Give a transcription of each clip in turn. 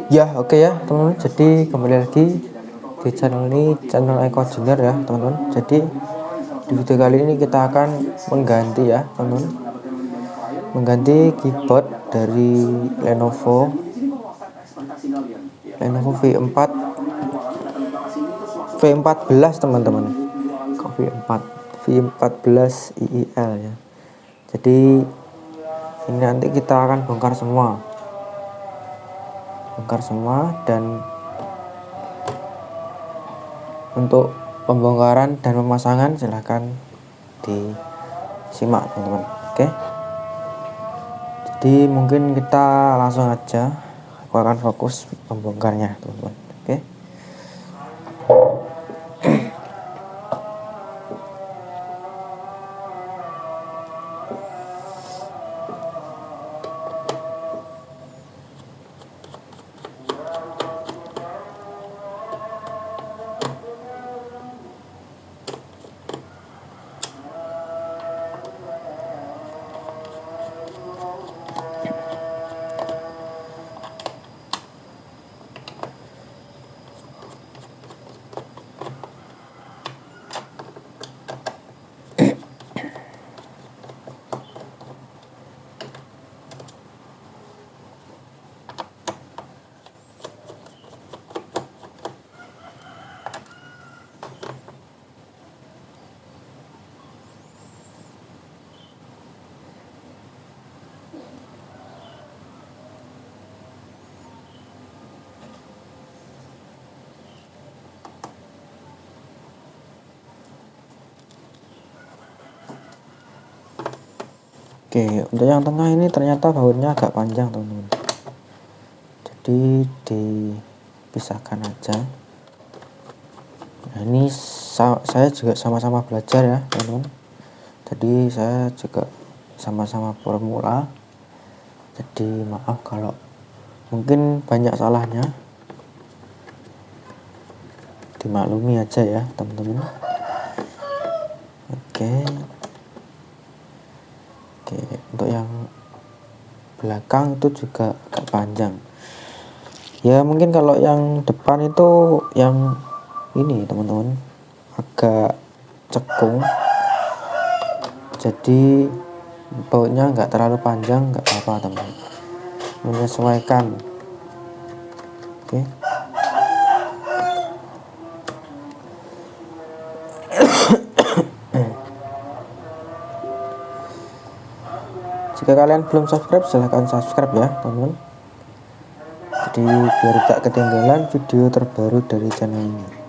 Ya, oke ya teman-teman. Jadi kembali lagi di channel ini, channel Eko Junior ya teman-teman. Jadi di video kali ini kita akan mengganti ya teman-teman, mengganti keyboard dari Lenovo V4 V14 teman-teman. V14 IIL ya. Jadi ini nanti kita akan bongkar semua dan untuk pembongkaran dan pemasangan silahkan disimak teman-teman. Oke, jadi mungkin kita langsung aja, aku akan fokus membongkarnya teman-teman. Oke, untuk yang tengah ini ternyata bautnya agak panjang teman-teman, jadi dipisahkan aja. Nah ini saya juga sama-sama belajar ya teman-teman, jadi saya juga sama-sama formula, jadi maaf kalau mungkin banyak salahnya, dimaklumi aja ya teman-teman. Oke, untuk yang belakang itu juga agak panjang ya, mungkin kalau yang depan itu yang ini teman-teman agak cekung, jadi bautnya nggak terlalu panjang, nggak apa-apa teman-teman, menyesuaikan. Oke, jika kalian belum subscribe silahkan subscribe ya teman-teman, jadi biar tidak ketinggalan video terbaru dari channel ini.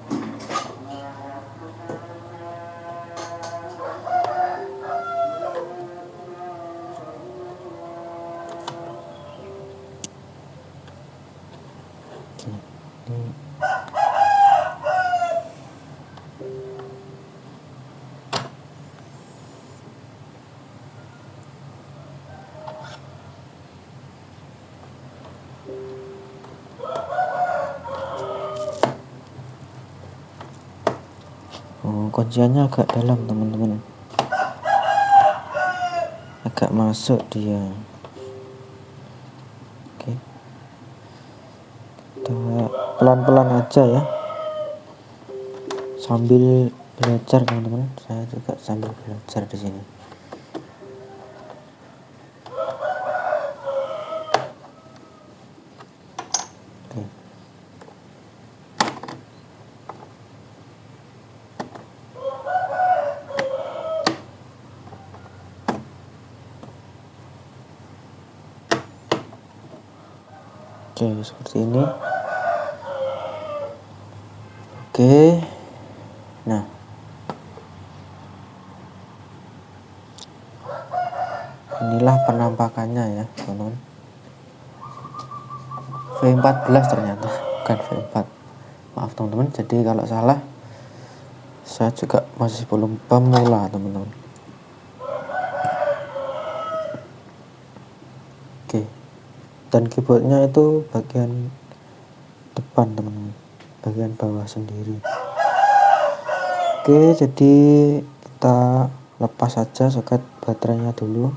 Kunciannya agak dalam teman-teman, agak masuk dia. Oke, kita pelan-pelan aja ya, sambil belajar teman-teman, saya juga sambil belajar di sini. Oke, seperti ini. Oke, nah inilah penampakannya ya teman-teman. V14 ternyata bukan V4, maaf teman-teman, jadi kalau salah saya juga masih belum pemula teman-teman. Oke, dan keyboardnya itu bagian depan teman-teman, bagian bawah sendiri. Oke, jadi kita lepas saja soket baterainya dulu,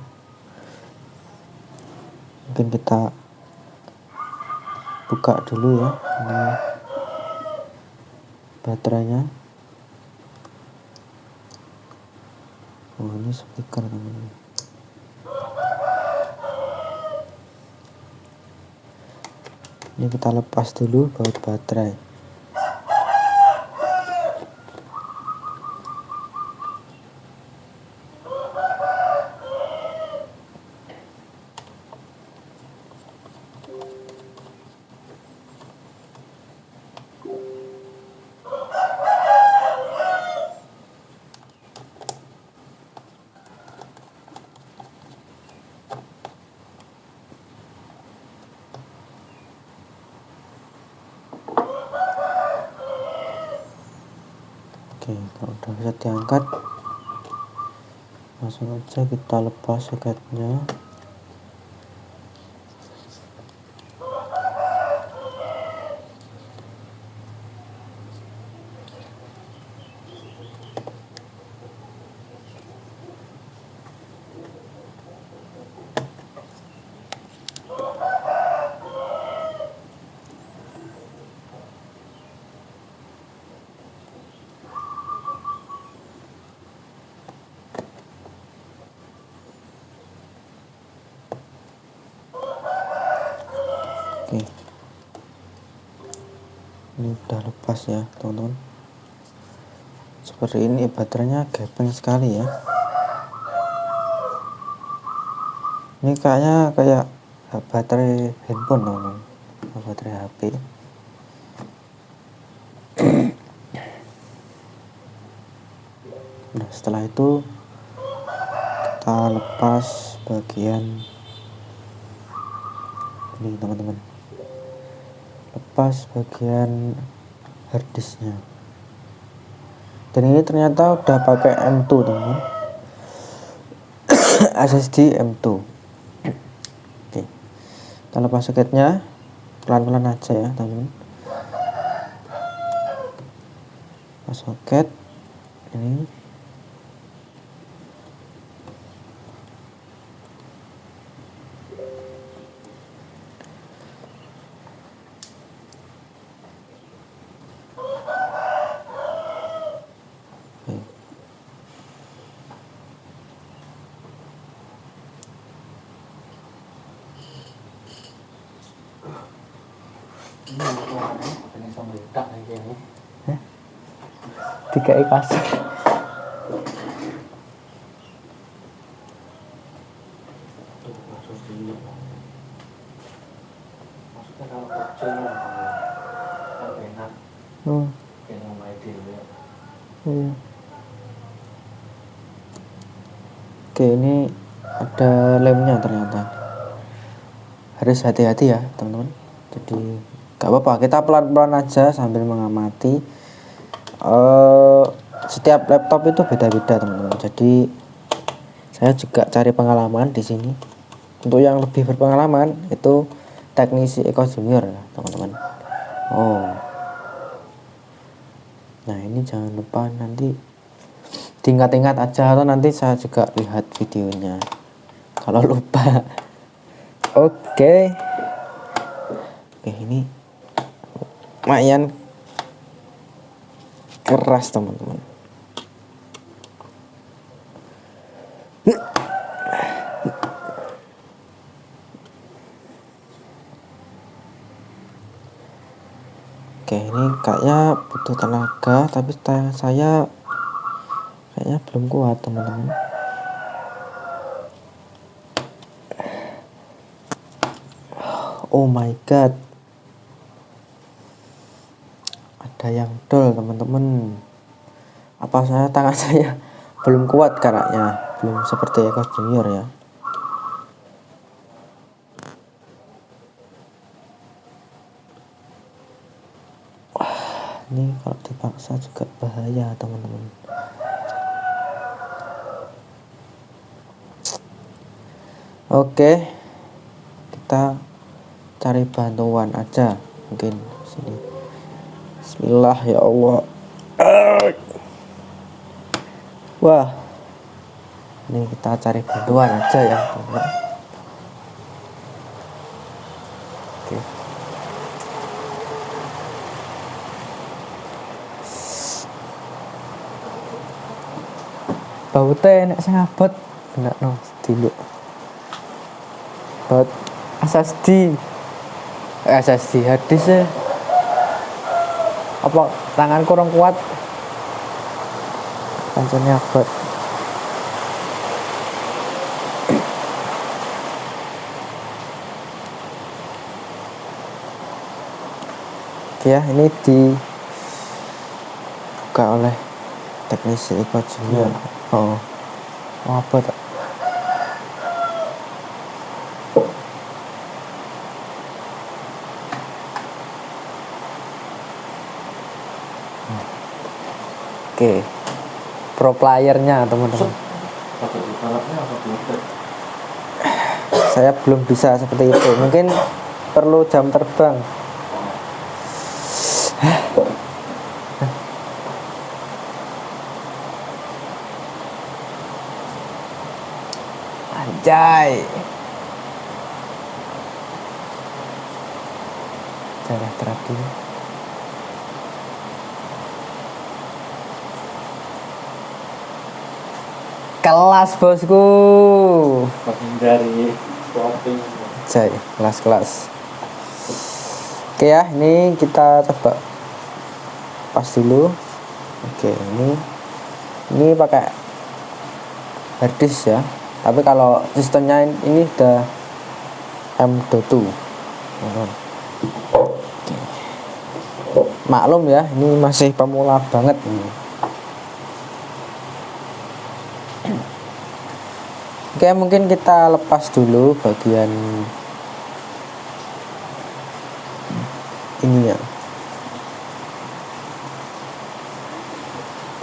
mungkin kita buka dulu ya ini baterainya. Oh, ini speaker teman-teman. Ini kita lepas dulu baut baterai. Oke, kalau udah bisa diangkat, langsung aja kita lepas soketnya. Oke, ini udah lepas ya teman-teman. Seperti ini, baterainya gepeng sekali ya. Ini kayaknya kayak baterai handphone teman-teman, baterai HP. Nah, setelah itu kita lepas bagian ini teman-teman, lepas bagian harddisknya. Dan ini ternyata udah pakai M2 teman-teman, SSD M2. Oke, kita lepas soketnya pelan-pelan aja ya teman-teman. Pas soket ini. Tiga kasar. Iya. Oke, ini ada lemnya ternyata. Harus hati-hati ya teman-teman. Jadi gak apa-apa, kita pelan-pelan aja sambil mengamati. Setiap laptop itu beda-beda teman-teman. Jadi saya juga cari pengalaman di sini. Untuk yang lebih berpengalaman itu teknisi Eko Junior ya teman-teman. Oh, nah ini jangan lupa nanti diingat-ingat aja, atau nanti saya juga lihat videonya kalau lupa. Oke, ini lumayan keras teman-teman. Oke, ini kayaknya butuh tenaga, tapi tangan saya kayaknya belum kuat teman-teman. Oh my god, ada yang dol teman-teman. Apa saya tangan saya belum kuat karaknya, belum seperti Eko Junior ya. Ini kalau dipaksa juga bahaya teman-teman. Oke, kita cari bantuan aja mungkin sini. Bismillah ya Allah. Wah, ini kita cari bantuan aja ya teman-teman. Oke, baute nek sing abot benakno dulu baut SSD hadis apa tangan kurang kuat kancane abot. Oke ya, ini dibuka oleh teknisi Eko Junior. Oh apa tak? Oke, pro playernya teman-teman. Saya belum bisa seperti itu, mungkin perlu jam terbang. Anjay, cara terakhir kelas bosku, menghindari swapping. Jay, kelas. Oke ya, ini kita coba pas dulu. Oke, ini pakai harddisk ya, tapi kalau sistemnya ini udah M.2. Oke. Maklum ya, ini masih pemula banget ini. Oke, mungkin kita lepas dulu bagian ini ya,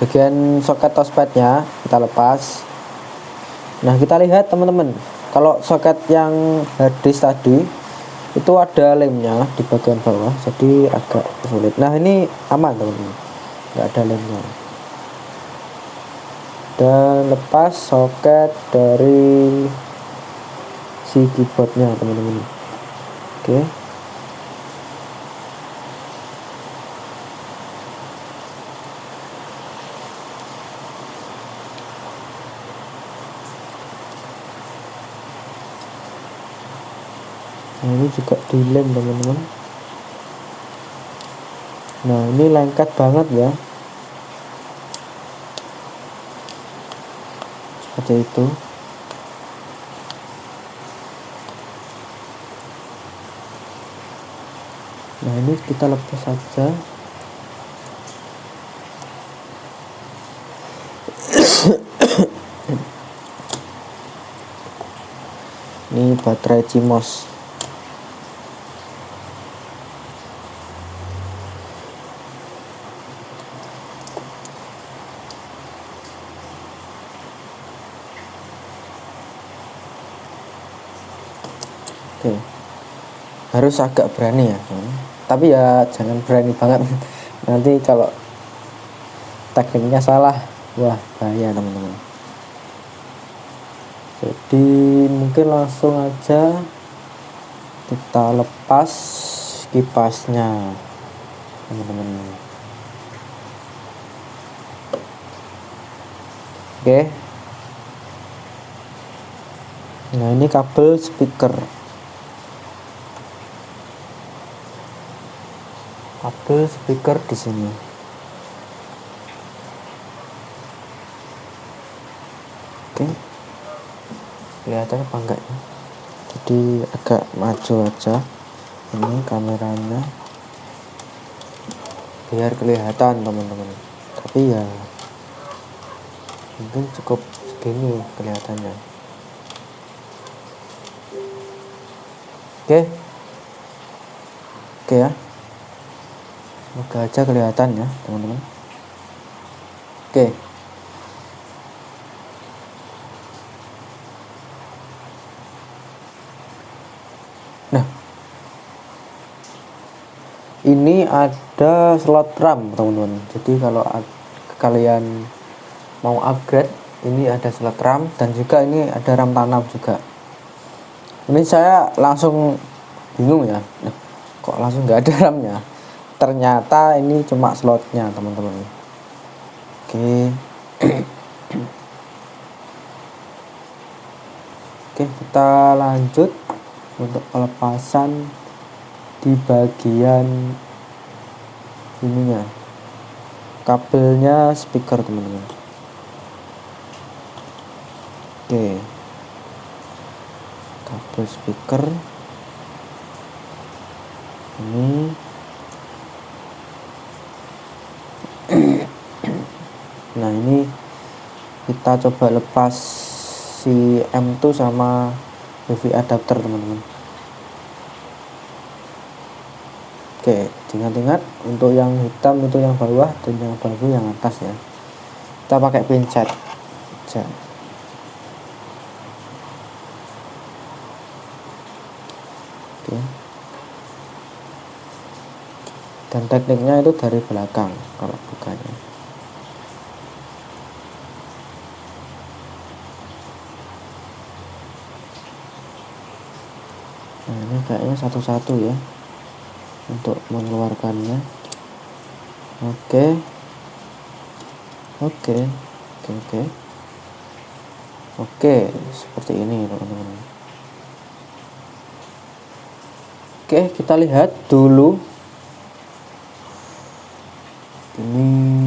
bagian soket touchpadnya kita lepas. Nah, kita lihat teman-teman, kalau soket yang harddisk tadi itu ada lemnya di bagian bawah, jadi agak sulit. Nah, ini aman teman-teman, nggak ada lemnya. Dan lepas soket dari si keyboardnya teman-teman. Oke. Nah, ini juga dilem teman-teman. Nah, ini lengket banget ya, seperti itu. Nah, ini kita lepas saja. Ini baterai CMOS. Oke. Harus agak berani ya, tapi ya jangan berani banget. Nanti kalau tekniknya salah, wah bahaya teman-teman. Jadi mungkin langsung aja kita lepas kipasnya teman-teman. Oke. Nah, ini kabel speaker. Kabel speaker di sini. Oke. Kelihatan apa enggak ya? Jadi agak maju aja ini kameranya biar kelihatan teman-teman. Tapi ya mungkin cukup segini kelihatannya. Oke ya, semoga aja kelihatan ya teman-teman. Oke. Nah, ini ada slot RAM teman-teman. Jadi kalau kalian mau upgrade, ini ada slot RAM dan juga ini ada RAM tanam juga. Ini saya langsung bingung ya, kok langsung nggak ada RAM-nya. Ternyata ini cuma slotnya teman-teman. Oke. kita lanjut untuk pelepasan di bagian ininya, kabelnya speaker teman-teman. Oke, kabel speaker ini. Nah, ini kita coba lepas si M2 sama wifi adapter teman-teman. Oke, ingat-ingat untuk yang hitam itu yang bawah dan yang bawah yang atas ya. Kita pakai pincet aja. Oke. Dan tekniknya itu dari belakang kalau bukanya. Nah, ini kayaknya satu-satu ya untuk mengeluarkannya. Oke, seperti ini teman-teman. Oke, kita lihat dulu ini.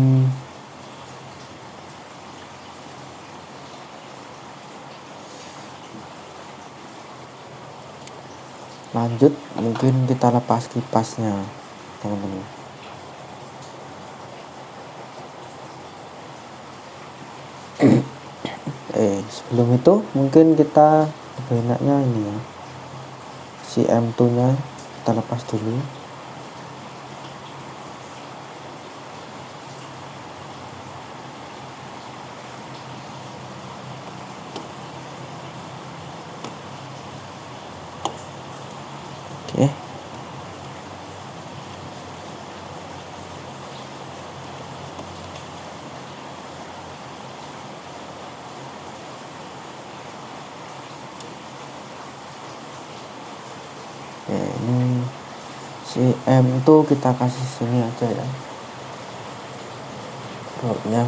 Lanjut, mungkin kita lepas kipasnya teman-teman. Sebelum itu mungkin kita lebih enaknya ini ya, si M2 nya kita lepas dulu. Oke. Ini si M2 kita kasih sini aja ya, rodnya.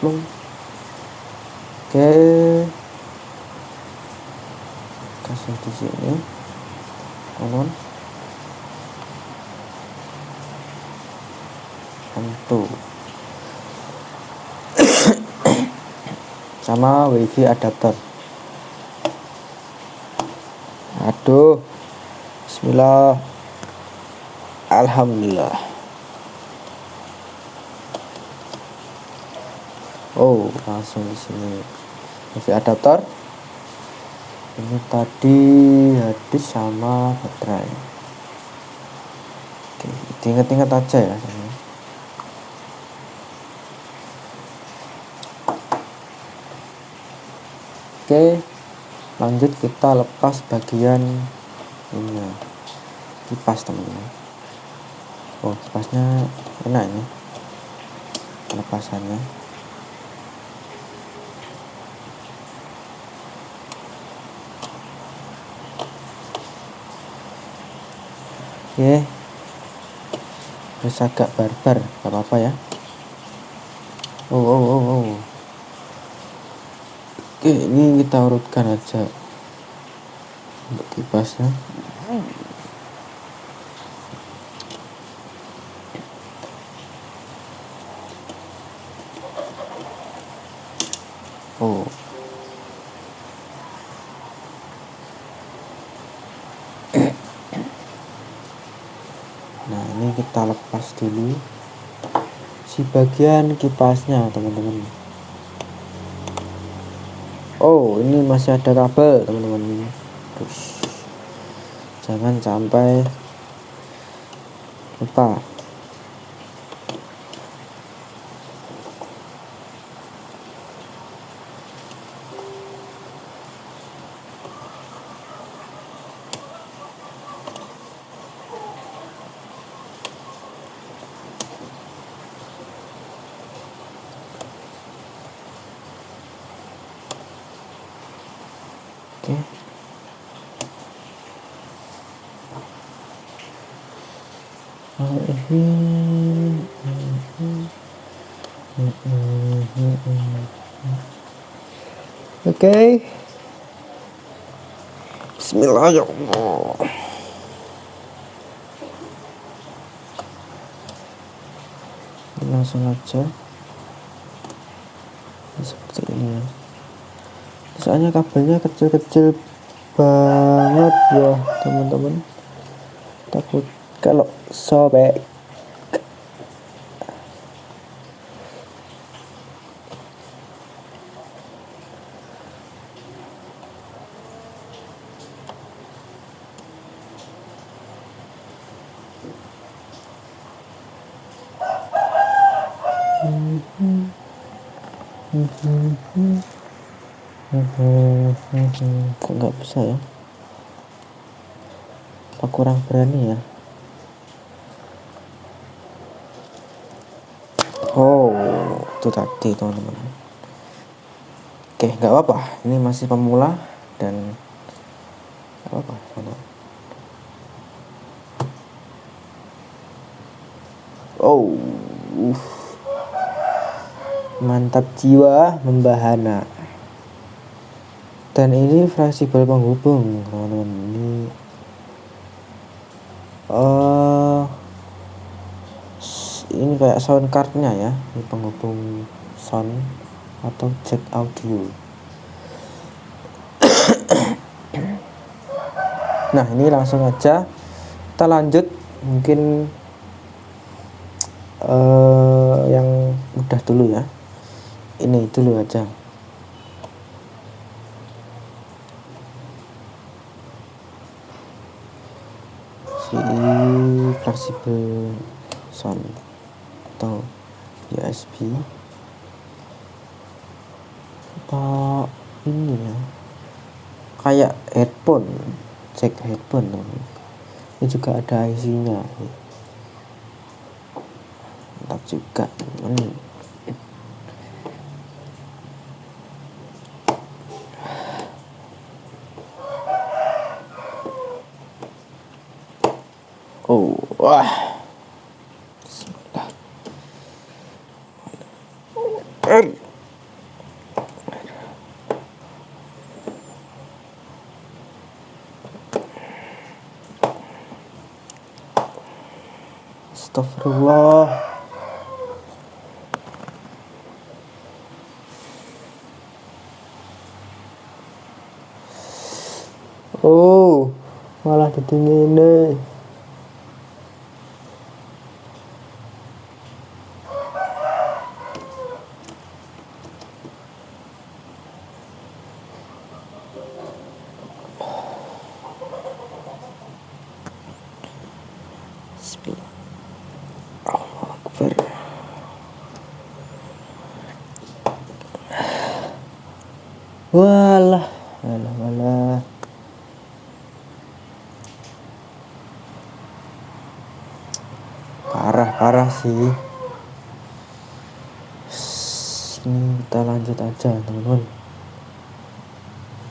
Oke, kasih di sini kanan M2 sama wifi adapter. Aduh, bismillah, alhamdulillah. Oh, langsung di sini wifi adapter. Ini tadi hadis sama baterai. Oke, ingat-ingat aja ya. Oke, lanjut kita lepas bagian ini, kipas teman-teman. Oh, kipasnya enak ini pelepasannya. Oke, terus agak barbar, gak apa-apa ya. Oh. Oke, ini kita urutkan aja untuk kipasnya. Oh, nah ini kita lepas dulu si bagian kipasnya teman-teman. Oh, ini masih ada kabel teman-teman. Terus jangan sampai lupa. Oke. Oke. Bismillah ya Allah. Langsung aja seperti ini ya. Soalnya kabelnya kecil-kecil banget ya teman-teman, takut kalau sobek. Kok nggak bisa ya? Apa kurang berani ya? Oh, itu tadi teman-teman. Oke, nggak apa-apa. Ini masih pemula dan nggak apa-apa, teman-teman. Oh, mantap jiwa membahana. Dan ini fleksibel penghubung, teman-teman. Ini kayak sound cardnya ya, ini penghubung sound atau jack audio. Nah, ini langsung aja kita lanjut, mungkin yang mudah dulu ya. Ini dulu aja. Si fleksibel sound atau USB apa ini ya, kayak headphone, jack headphone. Ini juga ada IC-nya, mantap juga. Oh, wah. Astagfirullah. Oh, malah didinginin. Allahu Akbar. Walah, walah. Parah sih. Ini kita lanjut aja, teman-teman.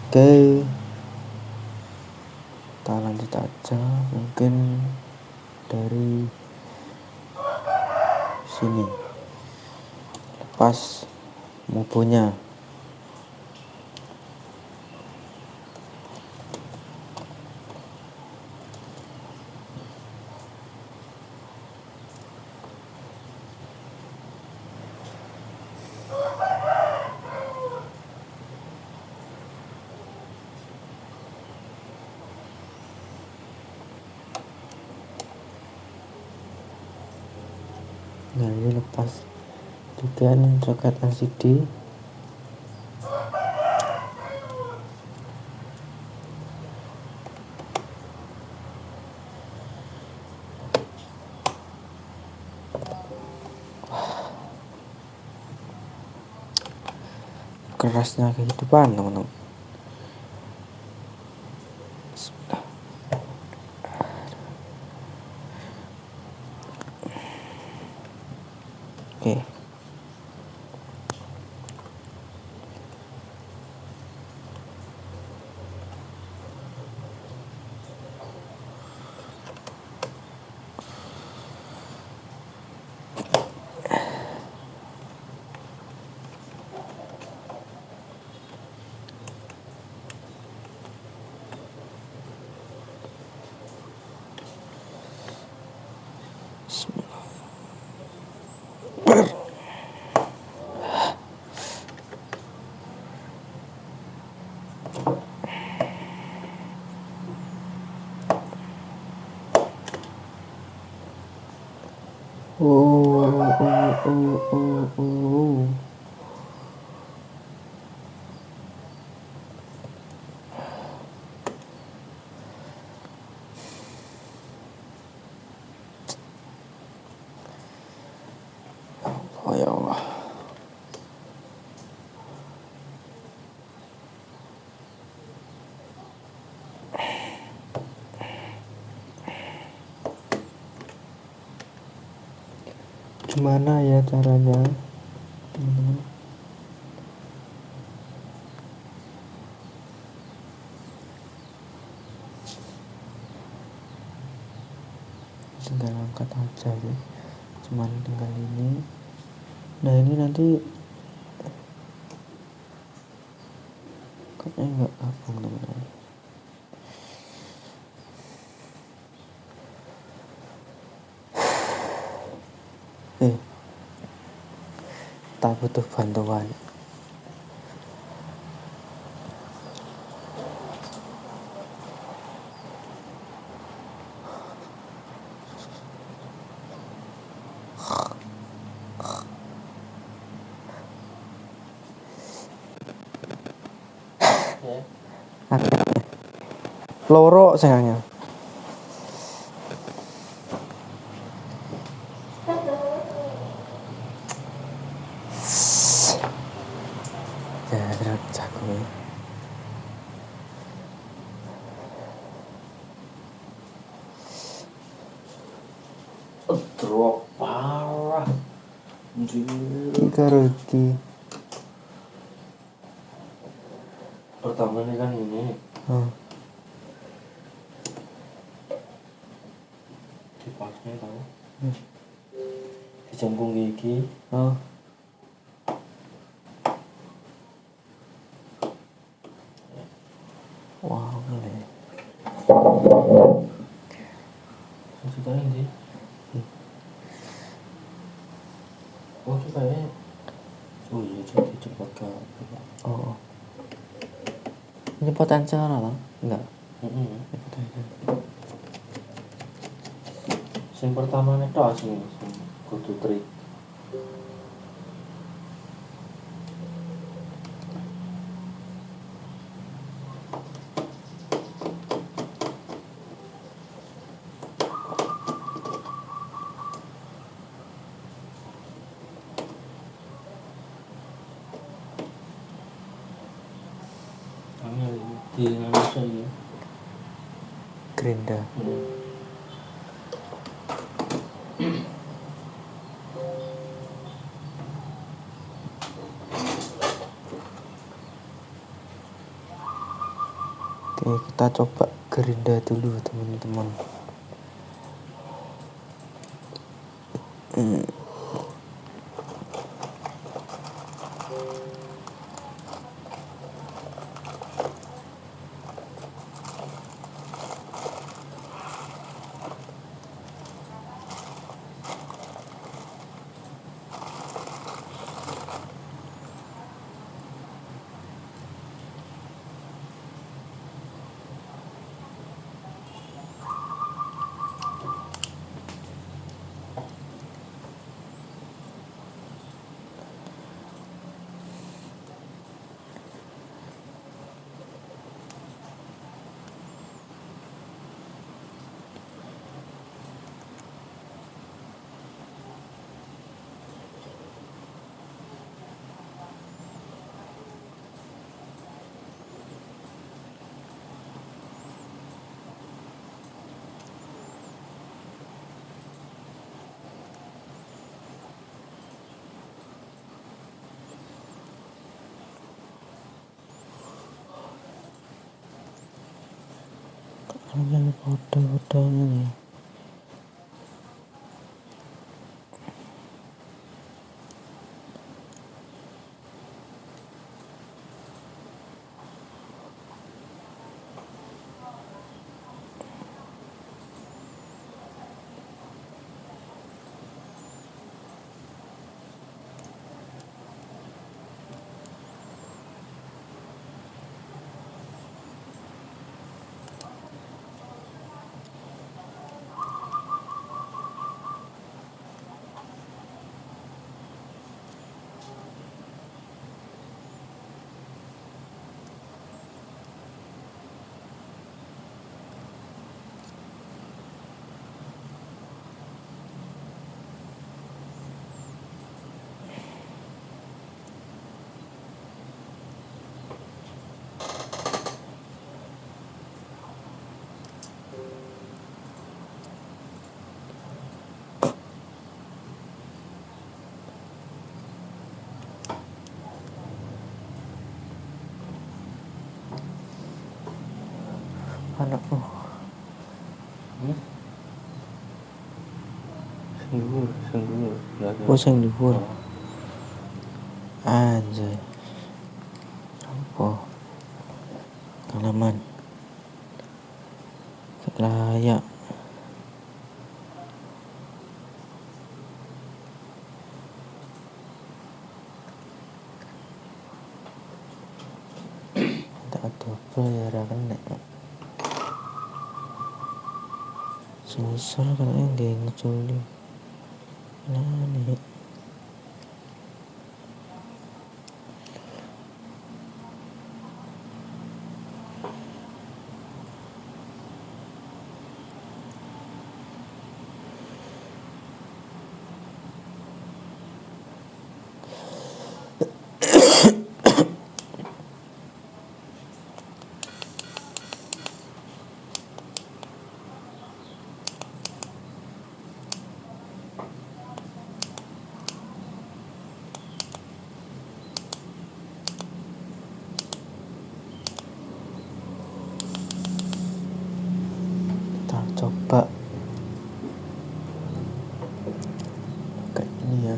Oke, kita lanjut aja, mungkin dari sini, lepas mubuhnya. Nah, ini lepas juga nih soket LCD. Kerasnya kehidupan, teman-teman. Oke. Oh. Oh ya Allah. Gimana ya caranya, teman-teman? Tinggal angkat aja ya. Cuman tinggal ini. Nah ini nanti kayaknya nggak gabung teman-teman. Tak butuh bantuan. Loro sayangnya. Ya, jago ya. Drop parah. Tiga rugi. Pertama ini kan ini. Dipasnya tahu. Dicembung gigi. Wow, boleh. Sudah ini. Oh, kayaknya. Oh iya, jadi cepat ke. Oh. Ini potensial apa? Enggak. Yang pertama itu asing kudu trik. Di Indonesia ya. Gerinda. Oke, kita coba Gerinda dulu teman-teman. Ini foto-fotonya nih. anakmu? Sing dhuwur. Oh sing dhuwur. Oh. Anjay. Apa? Kalaman. Layak. Tak double ya ra kena. Sensor kan nggih ngeculi. Nah nih. Kita coba kayak ini ya.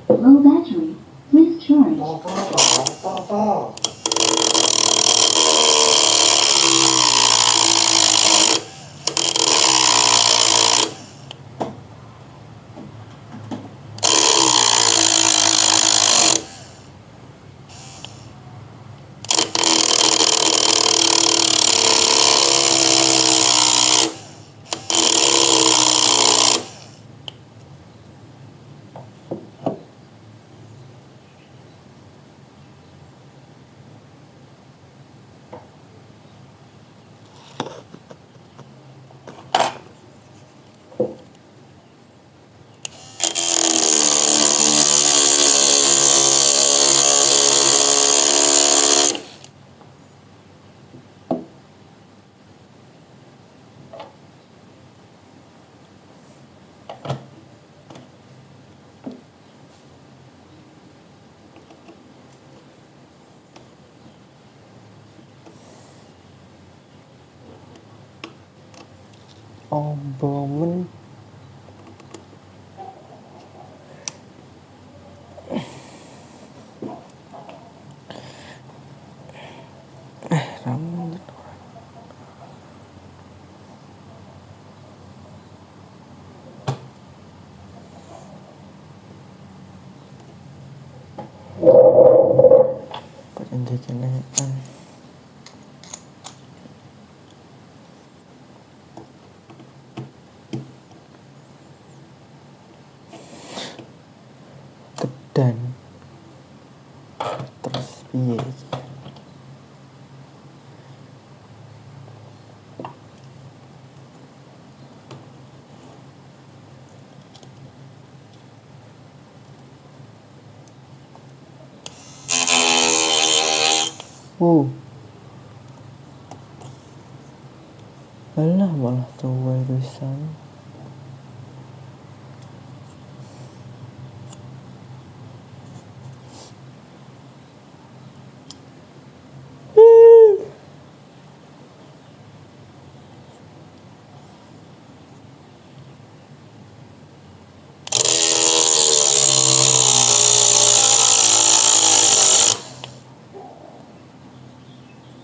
Low battery. Please charge. Ombomen rambut pendidikan kedan terus piye iki? Alah malah tua pisan.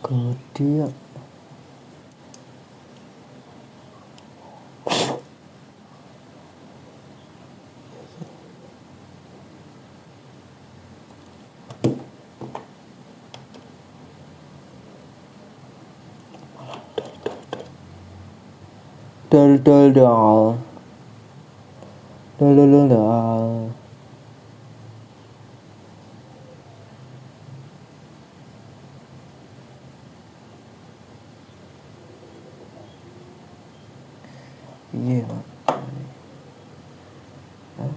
Gede dal dal dal dal dal dal dal. Iya Pak. Hah?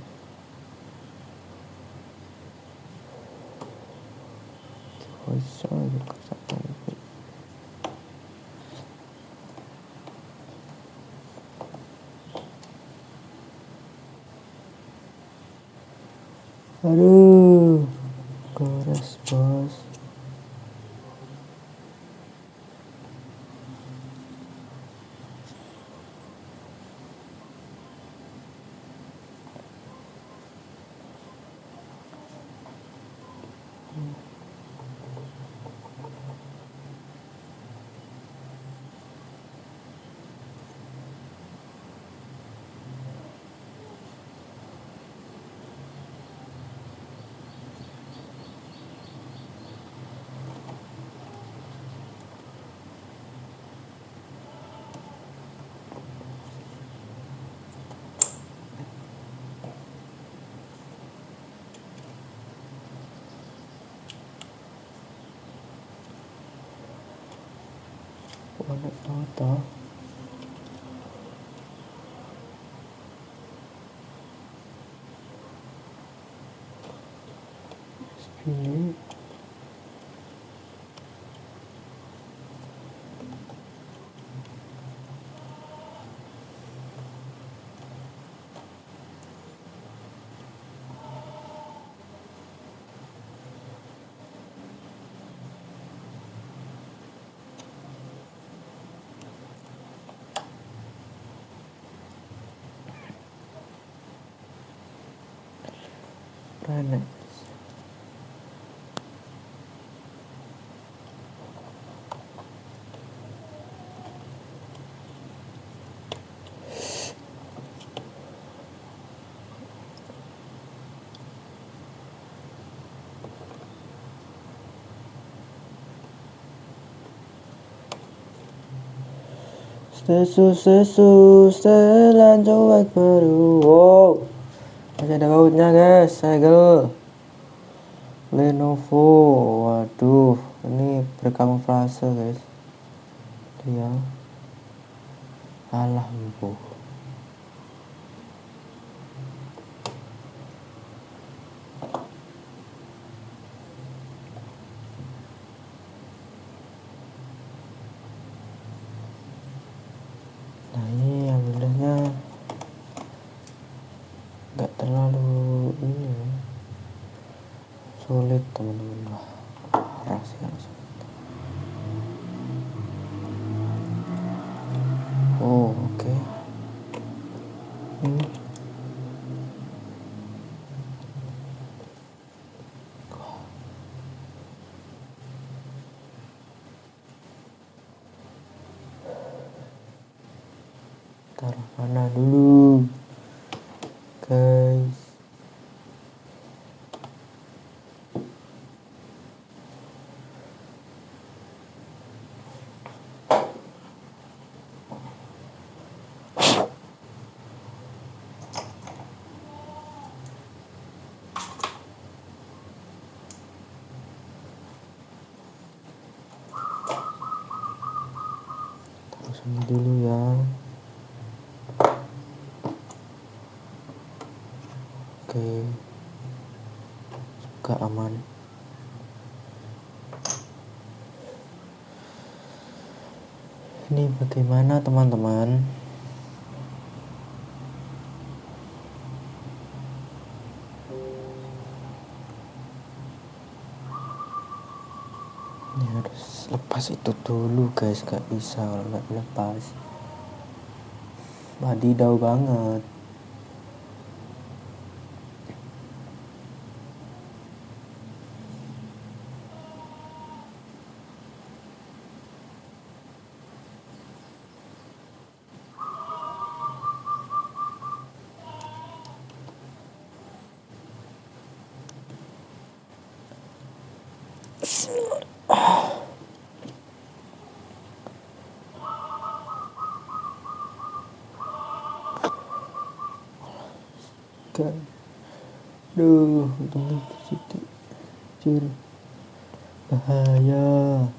bisa kesakan. Aduh, keras bos. Warna foto. Ini Rana. Setelan cuek baru. Wow, masih ada bautnya guys, segel Lenovo. Waduh, ini berkamuflase guys. Dia alah bu. Nah ini alhamdulillahnya nggak terlalu ini sulit teman-teman. Wah, parah sih kalau sulit. Oh oke. Taruh mana dulu guys. Taruh sini dulu ya. Oke, suka aman. Ini bagaimana teman-teman? Ini harus lepas itu dulu guys, gak bisa kalau nggak lepas. Wadidaw banget. Kan, duh, untungnya positif. Cur, bahaya.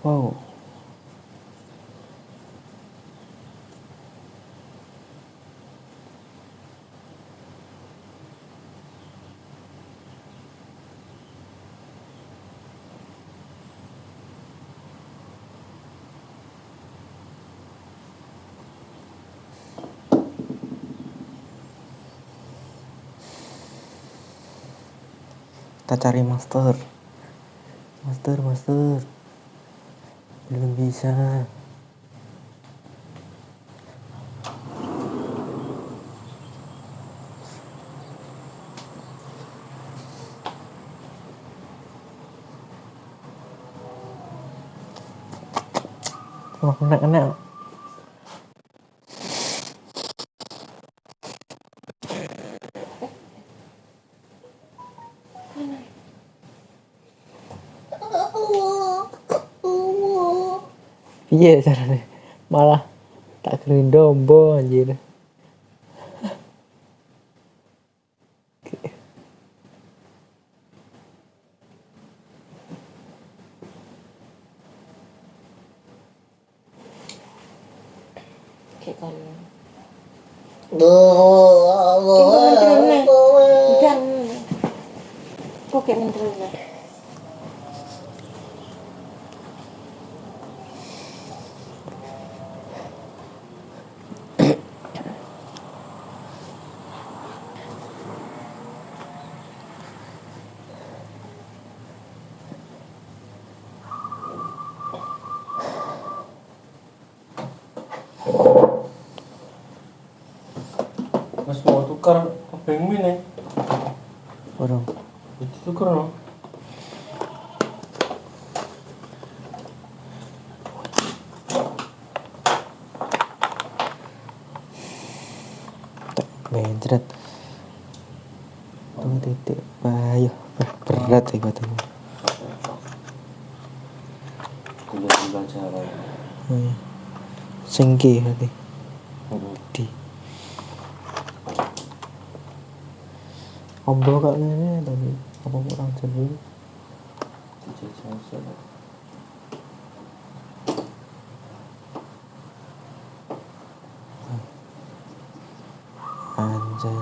Wow. Kita cari master. Master. Belum bisa. Wah, kena. Iya caranya. Malah tak keren dombo anjir. Kayak kalian. Kayak menterune. Kan. Kok kayak menterune. Mas mau tukar obeng mie Orang itu tukar no. mencret. Tuh titik. Ayo, berat ya katanya. Bulan cara. Sengke hati. Di. Ombro kok ini tapi apa kurang jeru. Anjay.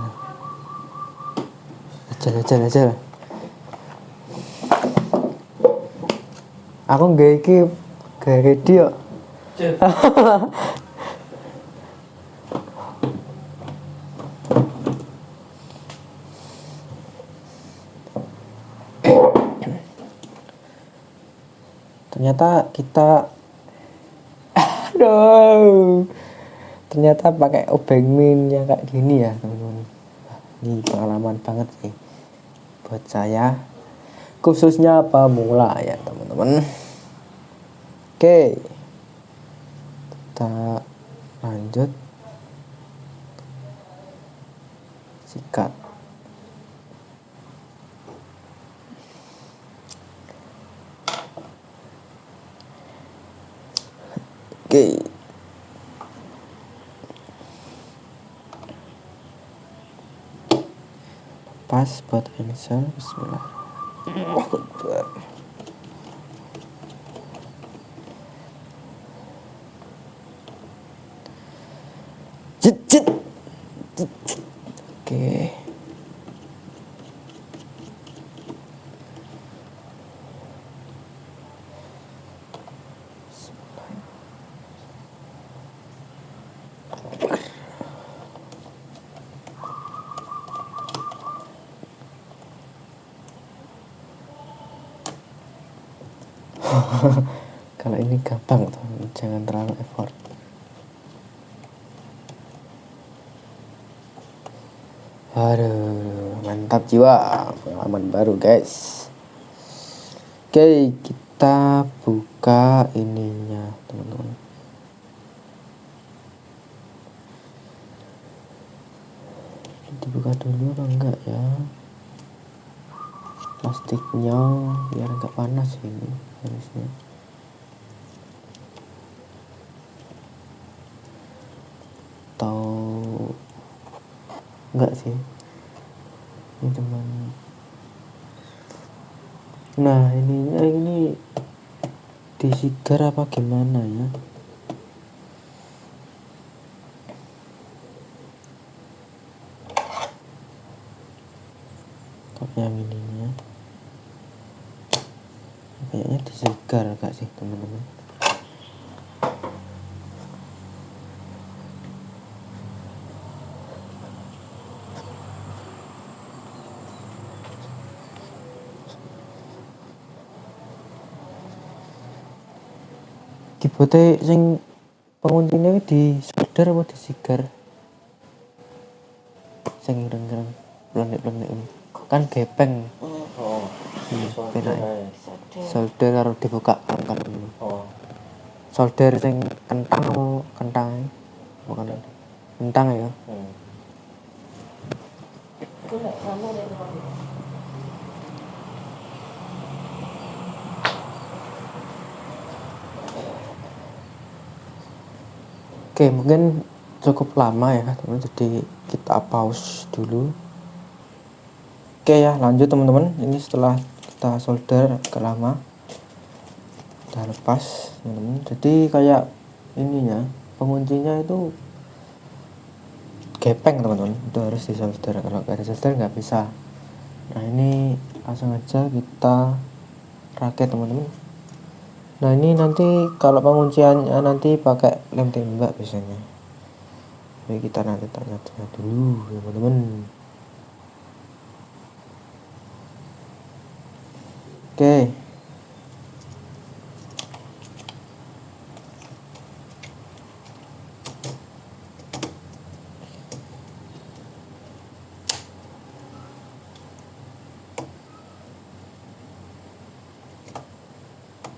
Ajal. Aku nggak iki gawe dia. Ternyata kita ternyata pakai obeng min yang kayak gini ya teman-teman. Ini pengalaman banget sih buat saya, khususnya pemula ya teman-teman. Oke, kita lanjut sikat. Oke. Pas buat cancel. Bismillah. Jit. Oke. Kalau ini gampang tuh, jangan terlalu effort. Aduh, mantap jiwa, pengalaman baru guys. Oke, kita buka ininya teman-teman. Dibuka dulu apa enggak ya? Plastiknya biar enggak panas ini harusnya. Atau enggak sih, ini cuman nah ini disigar apa gimana ya. Kok yang ininya kayaknya disigar gak sih teman-teman. Kibote sing penguncinya di solder apa disigar, sing ireng-ireng plenek-plenek ini kan gepeng. Oh, Penak solder. solder karo dibuka kan ini. Oh, Solder sing kentang apa kentang bukan kentang ya. Oke, mungkin cukup lama ya teman-teman, jadi kita pause dulu. Oke ya, lanjut teman-teman. Ini setelah kita solder agak lama, udah lepas teman-teman. Jadi kayak ininya, penguncinya itu gepeng teman-teman, itu harus disolder. Kalau nggak disolder nggak bisa. Nah ini langsung aja kita rakit teman-teman. Nah ini nanti kalau pengunciannya nanti pakai lem tembak biasanya. Jadi kita nanti tanya-tanya dulu teman-teman. Oke.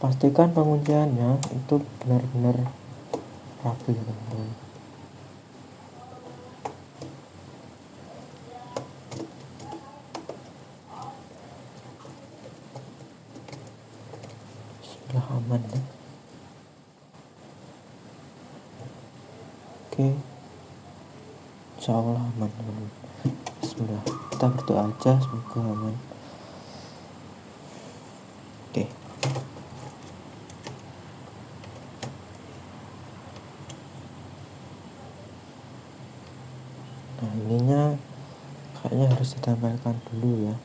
Pastikan pengunciannya itu benar-benar rapi ya teman-teman. Bismillah, aman ya. Oke, insya Allah aman teman-teman. Bismillah, kita berdoa aja semoga aman. Oke. Nah ininya kayaknya harus ditempelkan dulu ya,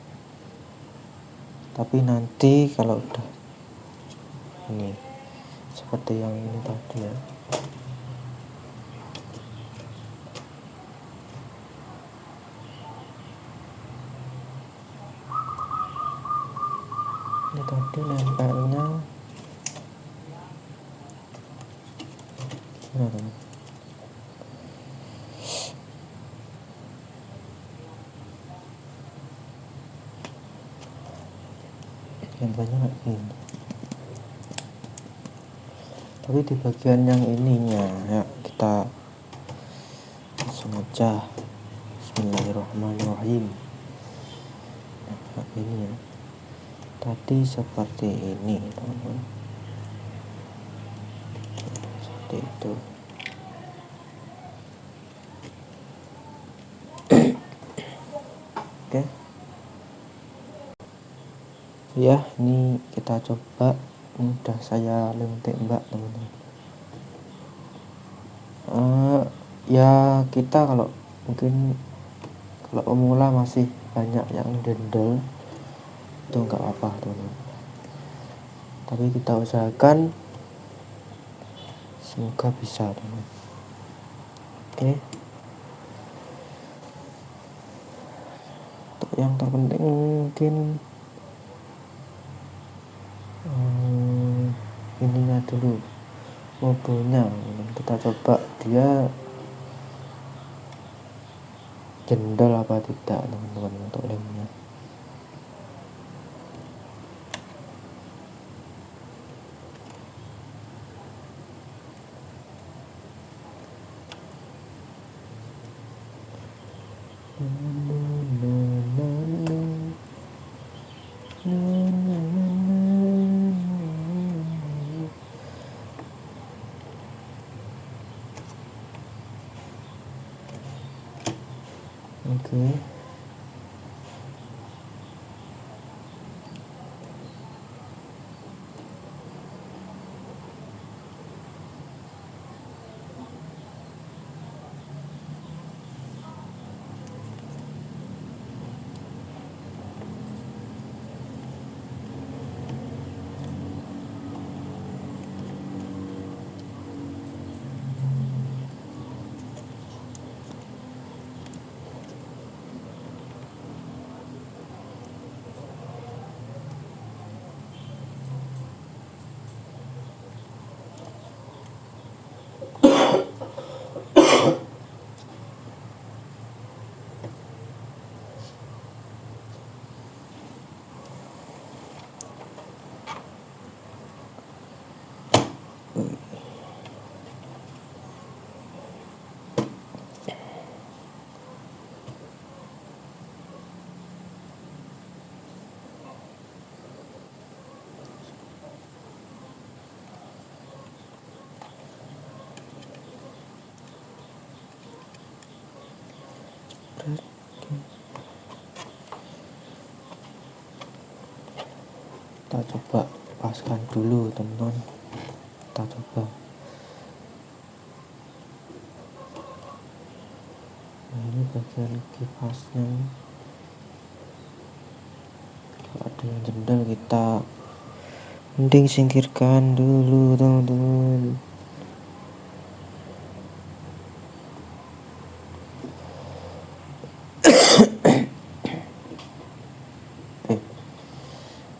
tapi nanti kalau udah ini seperti yang ini tadi ya. Ini tadi nempelnya gimana teman? Nempelnya kayak gini, tapi di bagian yang ininya ya kita langsung aja. Bismillahirrahmanirrahim. Nah ini ya, tadi seperti ini teman-teman, seperti itu. Oke ya, ini kita coba. Ini udah saya lem tembak teman-teman. Ya kita kalau mungkin kalau pemula masih banyak yang dendel itu nggak apa-apa teman-teman, tapi kita usahakan semoga bisa teman-teman. Oke, untuk yang terpenting mungkin ininya dulu, mobilnya kita coba dia jendol apa tidak teman-teman untuk lemnya. Oke. Kita coba paskan dulu teman-teman. Kita coba. Nah, ini bagian kipasnya. Kalau ada yang jendel kita mending singkirkan dulu teman-teman.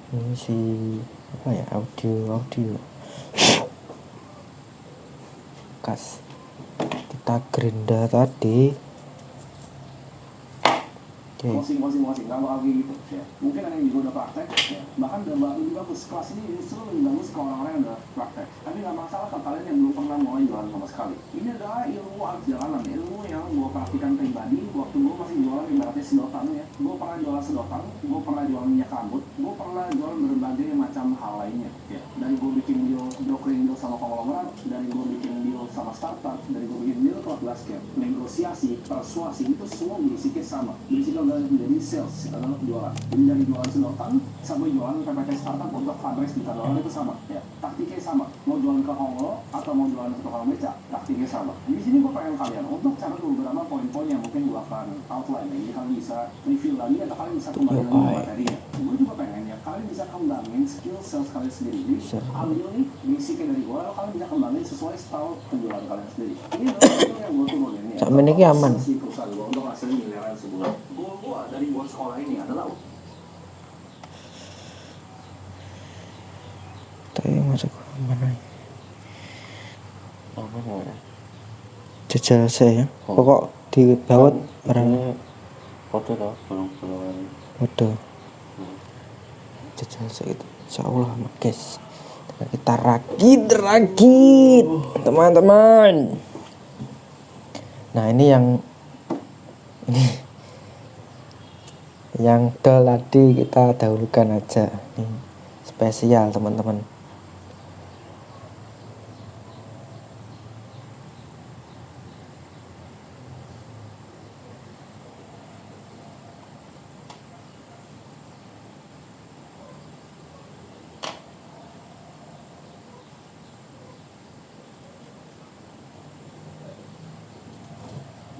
Ini si apa ya, audio kas kita gerinda tadi. Masing-masing kalau lagi gitu ya. Mungkin ada yang juga udah praktek ya. Bahkan udah lebih bagus, kelas ini justru lebih bagus ke orang-orang yang udah praktek. Tapi nggak masalah kalau kalian yang belum pernah mulai jualan sama sekali. Ini adalah ilmu jalanan, ilmu yang gue praktikan pribadi waktu gue masih jualan ibaratnya sedotan ya. Gue pernah jualan sedotan, gue pernah jualan minyak rambut, gue pernah jualan berbagai macam hal lainnya ya. Dari gue bikin brokering deal sama konglomerat, dari gue bikin deal sama startup, dari gue bikin deal klub basket, negosiasi, persuasi, itu semua basicnya sama. Basicnya menjadi sales atau jualan. Jadi dari jualan sedotan sampai jualan PPT startup untuk fundraise juta dolar itu sama ya. Taktiknya sama. Mau jualan ke Honglo atau mau jualan ke tukang beca, taktiknya sama. Di sini gue pengen kalian untuk cari beberapa poin-poin yang mungkin gue akan outline ya. Jadi kalian bisa review lagi atau kalian bisa kembali lagi ke materinya. Gue juga pengen ya kalian bisa kembangin skill sales kalian sendiri. Jadi ambil nih basicnya dari gue, lalu kalian bisa kembangin sesuai style penjualan kalian sendiri. Ini adalah skill yang gue turunin ya. Sama ini aman. Perusahaan gue untuk hasilin miliaran sebulan. Gue dari buat sekolah ini adalah Tapi masuk ke mana? Apa ya? Jajal saya. Pokok di bawah barang Foto toh, bolong-bolongan. waduh. Jajal saya itu. Insyaallah guys. Kita rakit teman-teman. Nah, ini yang dol tadi kita dahulukan aja. Ini spesial teman-teman.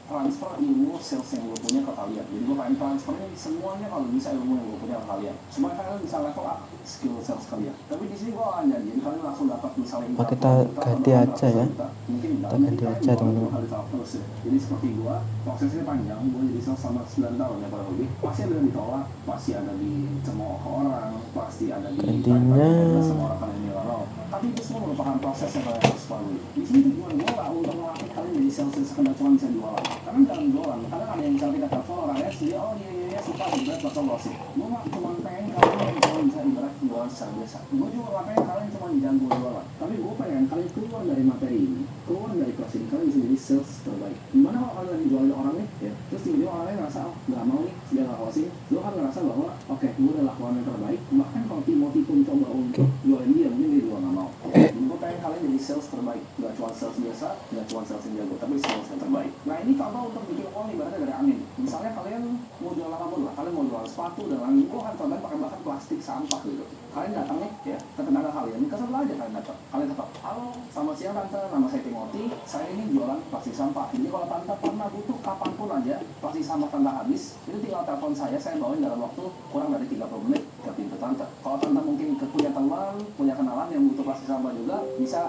transfer ilmu sales yang gue punya ke kalian. Jadi gue pengen transfernya semuanya kalau bisa ilmu yang gue punya ke kalian supaya kalian bisa level up skill sales kalian. Tapi di sini gue akan jadi kalian langsung dapat misalnya kita ganti aja ya. Mungkin Kita ganti aja teman-teman. Jadi seperti gue prosesnya panjang. Gue jadi sales selama 9 tahun ya kurang lebih. Pasti ada yang ditolak, pasti ada dicemooh ke orang, pasti ada Gantinya sama orang kalian nilai. Tapi itu semua merupakan proses yang kalian harus lalui. Di sini tujuan gue lah untuk melatih kalian jadi sales yang sekedar cuma bisa jualan. Karena dalam jualan, kadang ada yang misalnya kita telepon orangnya sendiri, oh iya suka ibarat pasal gosip. Gue mah cuma pengen kalian cuma bisa ibarat jualan secara biasa. Gue juga gak pengen kalian cuma jago jualan. Tapi gue pengen kalian keluar dari materi ini, keluar dari kelas ini, kalian bisa jadi sales terbaik. Gimana kalau kalian lagi jualin orangnya, ya, terus tiba-tiba orangnya ngerasa, oh gak mau nih, dia gak closing. Lo kan ngerasa bahwa, oke, gue udah lakukan yang terbaik. Bahkan kalau Timothy pun coba untuk jualin dia, mungkin dia juga gak mau. Gue pengen kalian jadi sales terbaik. Gak cuma sales biasa, gak cuma sales yang jago, tapi sales yang terbaik. Nah ini contoh untuk bikin uang ibaratnya dari angin. Misalnya kalian mau jualan apapun lah, kalian mau jualan sepatu dan lain-lain, gue akan cobain pakai bahan plastik sampah gitu. Kalian datang nih ya ke tetangga kalian, ke sebelah aja kalian datang. Kalian tetap, halo, selamat siang tante, nama saya Timothy, saya ini jualan plastik sampah. Jadi kalau tante pernah butuh kapanpun aja plastik sampah tante habis, itu tinggal telepon saya bawain dalam waktu kurang dari 30 menit ke pintu tante. Kalau tante mungkin punya teman, punya kenalan yang butuh plastik sampah juga, bisa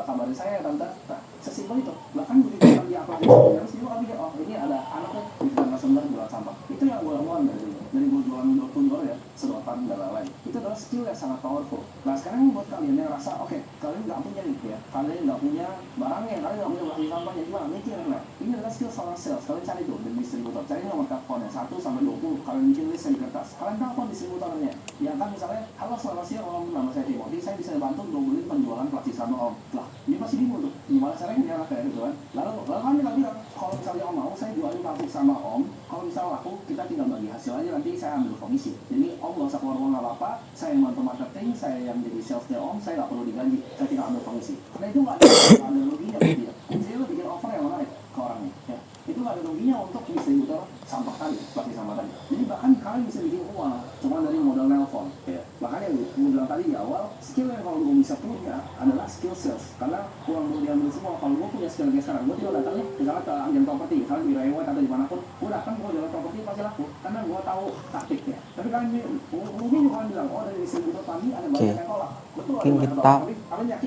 kabarin saya ya tante. Nah, sesimpel itu. Bahkan begitu kami aplikasi harus juga kami oh ini ada anaknya di tetangga sebelah jualan sampah. Itu yang gue lakukan dari gue jualan jual ya, sedotan dan lain-lain. Itu adalah skill yang sangat powerful. Nah sekarang buat kalian yang rasa oke, kalian nggak punya nih ya, kalian nggak punya barangnya, kalian nggak punya plastik sampahnya, gimana? Mikir nah. Ini adalah skill seorang sales. Kalian cari tuh dari distributor, cari nomor teleponnya 1 sampai 20. Kalian bikin list di kertas. Kalian telepon distributornya. Ya kan misalnya, halo selamat siang om, nama saya Timothy, saya bisa bantu doublin penjualan plastik sampah om. Lah, dia pasti bingung tuh. Gimana caranya dia kayak gitu kan? Lalu kami bilang, kalau misalnya om mau, saya jualin plastik sama om. Kalau misalnya laku, kita tinggal bagi hasil aja nanti saya ambil komisi. Jadi om gak usah keluar uang apa-apa, saya yang bantu marketing, saya yang jadi salesnya om, saya gak perlu digaji, saya tinggal ambil komisi. Karena itu gak ada ruginya buat dia. Jadi lo bikin offer yang menarik ke orangnya. Ya. Itu gak ada ruginya untuk distributor sampah tadi, plastik sampah tadi. Jadi bahkan kalian bisa bikin uang cuma dari modal nelpon. Ya. Bahkan yang gue bilang tadi di awal, skill yang kalau gue bisa punya adalah skill sales. Karena uang gue diambil semua. Kalau gue punya skill kayak sekarang, gue tinggal datangnya misalnya ke agen properti, misalnya di Railway atau dimanapun, gue datang gue jual properti pasti laku. Karena gue tahu taktiknya. Tapi kalian mungkin juga kalian bilang, oh dari distributor tadi ada banyak yang tolak. Betul, mungkin kita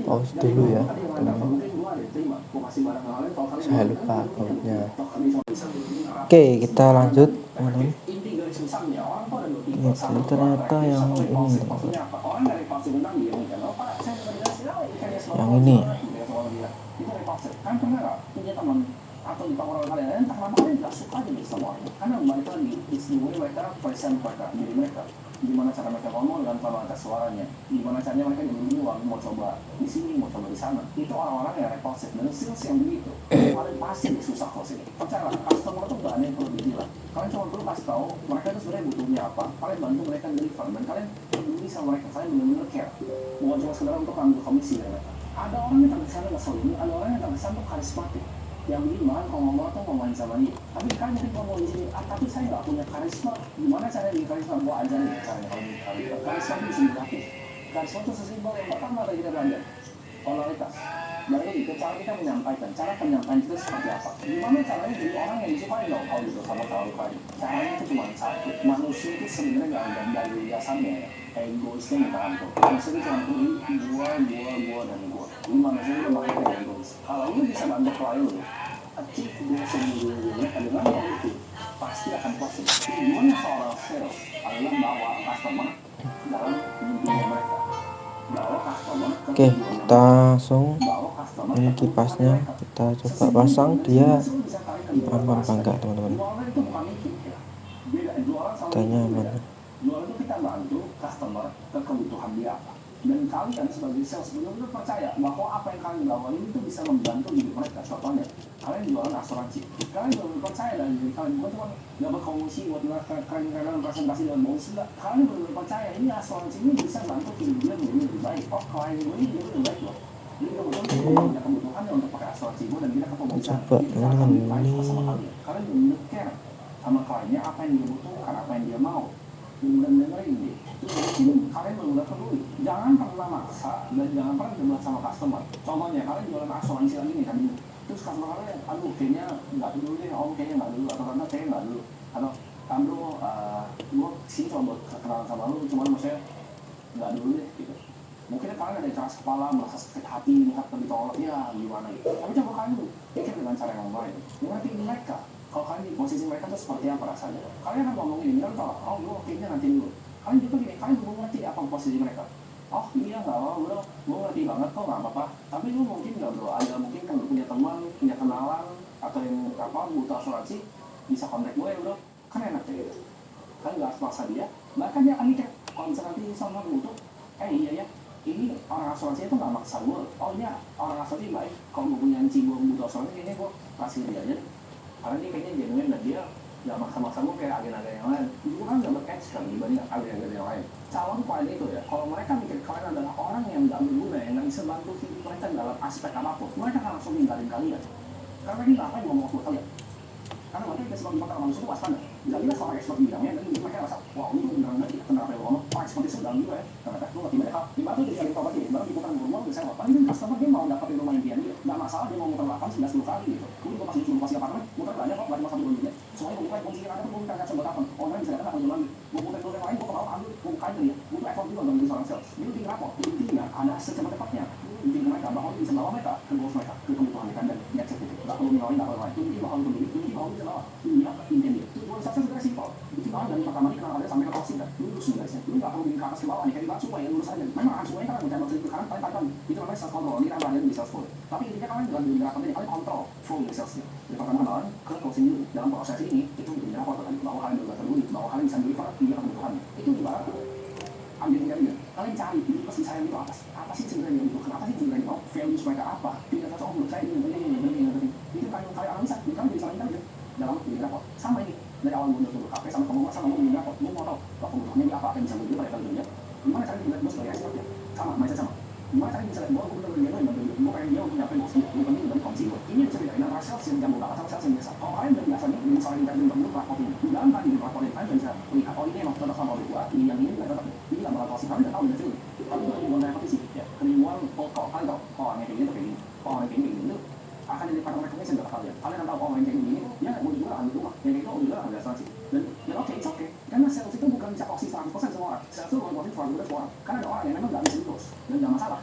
pause dulu ya teman-teman. Saya lupa pautnya. Oke, kita lanjut teman-teman. Ya, jadi ternyata yang ini yang ini atau di tongkrongan kalian entah kenapa kalian nggak suka aja nih sama orang karena balik lagi istimewa mereka present mereka diri mereka gimana cara mereka ngomong dengan tonalitas suaranya gimana caranya mereka jadi uang mau coba di sini mau coba di sana itu orang-orang yang repulsif dan sales yang begitu kalian pasti susah kok sini percayalah customer tuh gak ada yang perlu dibilang kalian cuma perlu kasih tahu mereka itu sebenarnya butuhnya apa kalian bantu mereka deliver dan kalian peduli sama mereka kalian benar-benar care bukan cuma sekedar untuk ambil komisi dari mereka ada orang yang terkesan ngeselin ada orang yang terkesan tuh karismatik yang bikin banget kalau ngomong tuh ngomongin sama dia tapi kan mungkin ngomong di sini tapi saya nggak punya karisma gimana caranya bikin karisma gua ajarin caranya kalau bikin karisma itu bisa dilatih karisma itu sesimpel yang pertama tadi kita belajar tonalitas baru itu cara kita menyampaikan cara penyampaian itu seperti apa gimana caranya jadi orang yang disukai dong kalau gitu sama kalau kali caranya itu cuma satu manusia itu sebenarnya nggak dari dasarnya egoisnya minta ampun manusia itu cuma gua dan gua ini manusia itu makanya egois kalau lu bisa bantu klien lu achieve goals yang dulu dengan itu pasti akan positif gimana seorang sales adalah bawa customer dalam mimpinya mereka bawa customer Oke, kita langsung ini kipasnya kita coba pasang dia aman apa enggak teman-teman. Tanya aman. Jualan itu kita bantu customer ke kebutuhan dia apa dan kalian sebagai sales benar-benar percaya bahwa apa yang kalian bawain itu bisa membantu hidup mereka. Contohnya kalian jualan asuransi, kalian benar-benar percaya dari diri kalian bukan cuma dapat komisi buat kalian presentasi dengan bonus enggak, kalian benar-benar percaya ini asuransi ini bisa bantu hidup dia menjadi lebih baik. Oh klien gue ini lebih baik loh, jadi kebetulan punya kebutuhannya untuk pakai asuransi gue dan kita ketemu coba teman-teman ini kalian benar-benar care sama kliennya apa yang dia butuhkan, apa yang dia mau dan dengerin dia. Mungkin kalian benar-benar peduli. Jangan pernah maksa dan jangan pernah debat sama customer. Contohnya kalian jualan asuransi lagi nih tadi. Terus customer kalian, aduh kayaknya nggak dulu deh, om kayaknya nggak dulu atau tante kayaknya nggak dulu. Atau Andro, gue sih coba kenalan sama lu, cuman maksudnya nggak dulu deh gitu. Mungkin kalian ada keras kepala, merasa sakit hati, melihat ditolak, ya gimana gitu. Tapi coba kalian dulu, pikir dengan cara yang baik. Mengerti mereka. Kalau kalian di posisi mereka tuh seperti apa rasanya? Kalian kan ngomong ini, kan kalau oh gue kayaknya nanti dulu. Kalian juga gini, kalian belum ngerti apa posisi mereka. Oh iya nggak apa bro, gue ngerti banget kok nggak apa-apa. Tapi lu mungkin nggak bro, ada mungkin kan punya teman, punya kenalan atau yang apa butuh asuransi bisa kontak gue ya bro. Kan enak kayak gitu. Kalian nggak harus maksa dia. Bahkan dia akan mikir, kalau misalnya nanti sama butuh, iya ya. Ini orang asuransi itu nggak maksa gue. Oh iya orang asuransi baik. Kalau gue punya anjing gue butuh asuransi, ini gue kasih dia aja. Karena dia kayaknya genuine dan dia nggak maksa-maksa gue kayak agen-agen yang lain. Gue kan dapat edge kan dibanding agen-agen yang lain. Calon klien itu ya, kalau mereka mikir kalian adalah orang yang nggak berguna, yang nggak bisa bantu hidup mereka dalam aspek apapun, mereka akan langsung ninggalin kalian. Karena ini apa yang ngomong waktu kalian? Karena mereka kita sebagai mata manusia itu waspada. Bisa lihat seorang expert di bidangnya, dan mereka rasa, wah ini tuh beneran ngerti tentang apa yang ngomong. Pak expert itu dalam juga ya. Karena lu ngerti banyak hal. Di batu jadi kali properti, baru dibuka rumah udah sewa. Paling kan customer dia mau dapetin rumah impian dia, nggak masalah dia mau muter 8, 9, 10 kali gitu. Gue juga pas disuruh kasih apartemen, muter banyak kok, nggak cuma 1 unit. Soalnya gue buka kunci yang ada pun gue minta kaca buat apa? Orang bisa datang apa lagi? Gue muter yang lain, gue mau ambil, gue bukain dia. Gue tuh effort juga dalam jadi seorang sales. Dia bikin rapor, intinya ada secepat-cepatnya. Intinya mereka bahwa dia bisa bawa mereka ke goals mereka, ke kebutuhan mereka dan that's it. Nggak perlu minawin, nggak perlu lain. Intinya bahwa lu beli, intinya bahwa lu bisa bawa. Intinya intinya. Tujuan sukses sebenarnya simpel. Bikin orang dari pertama ini kenal ada sampai ke closing kan. Lu lurus guys ya. Lu nggak perlu bikin ke atas ke bawah nih kayak batu ya lurus aja. Memang kan semuanya kan mencari maksud itu karena paling itu namanya self control. Ini kan belajar di sales flow. Tapi intinya kalian dengan gerakan ini kalian kontrol flow di salesnya. Dari pertama kenalan ke closing dulu. Dalam proses ini itu menjadi rapor tadi bahwa kalian bergerak dulu, bahwa kalian bisa deliver hingga kebutuhannya. Itu ibarat ambil tinggalnya. Kalian cari ini pasti sayang itu apa sih sebenarnya itu? Kenapa sih sebenarnya mau values mereka apa? Tidak cocok menurut saya ini. Itu kalian analisa, kalian bisa intelligent dalam bikin rapor. Sama ini dari awal mundur dulu kafe sama kamu sama mau rapor, lu mau tahu bahwa kebutuhannya di apa yang bisa menjadi pada kalian. Gimana cara dilihat bos sebagai expert ya? Sama, mindset sama. Gimana cara bisa lihat bahwa aku benar-benar dia yang gue pengen dia untuk nyampe bos ini, gue pengen dari komisi gue. Ini bisa bedain antara sales yang jago banget sama sales yang biasa. Kalau kalian yang biasa nih, misalnya kita beli beli rapor ini, di dalam tadi rapor ini kalian bisa lihat oh ini emang cocok sama gue, ini yang ini nggak cocok. Ini nggak bakal klasik, kalian nggak tahu dari sini. Tapi kalau di dalam kompetisi, ya kenimuan pokok kalian tahu, oh yang kayak gini tuh kayak gini, oh yang kayak gini itu akan jadi partner recognition buat kalian. Kalian akan tahu oh yang kayak gini, ya mau dijual akan di rumah, yang kayak gitu dijual akan di asuransi. Dan oke, it's okay. Karena sales itu bukan bisa oksi 100% semua orang. Sales itu bukan oksi 100% semua orang. Karena ada orang yang memang nggak bisa terus dan nggak masalah.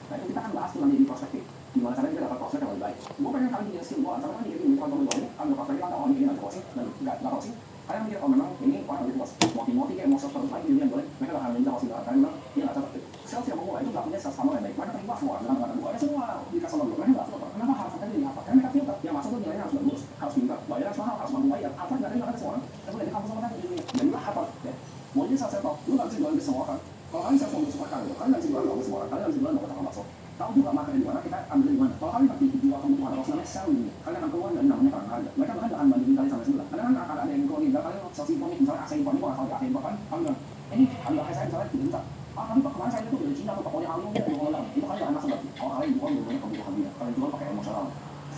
Nah itu kita akan bahas tuh nanti di perspektif. Gimana caranya kita dapat prospek yang lebih baik. Gue pengen kalian punya skill gue, tapi kan ini bukan temen gue ini, kan prospeknya kan orang ini nggak prospek dan nggak prospek. Kalian mikir oh memang ini orang yang bos moti kayak mau sales terus lagi ini yang boleh mereka bakal minta prospek karena memang dia nggak cocok. Sales yang mau itu nggak punya sales sama yang baik. Mereka terima semua dengan kata gue. Ada semua di customer gue. Mereka nggak filter. Kenapa harus ada di apa? Karena mereka filter. Yang masuk tuh nilainya harus bagus, harus pintar, bayar harus mahal, harus mampu bayar. Apa nggak ada semua orang. Tapi dari kampus sama tadi ini. Dan juga apa? Ya. Mau jadi sales top, lu nggak bisa jualan ke semua orang. Kalau kalian sales mau semua kalian nggak bisa jualan ke semua orang. Kalian bisa jualan ke tempat masuk. Tahu juga market di mana kita ambil di mana. Kalau kalian ngerti jual kebutuhan orang namanya selling, kalian akan keluar dari namanya perang harga. Mereka bahkan akan bandingin kalian sama sebelah. Karena kan akan ada yang keluar tinggal kalian sales impor misalnya AC impor ini kalau kalau AC impor kan kalian bilang ini ambil saya misalnya 3 juta. Tapi pak kemarin saya itu dari Cina atau pokoknya kalian itu Holland itu kalian akan masuk lagi. Kalau kalian jual benar kebutuhan dia, kalian jual pakai emosional.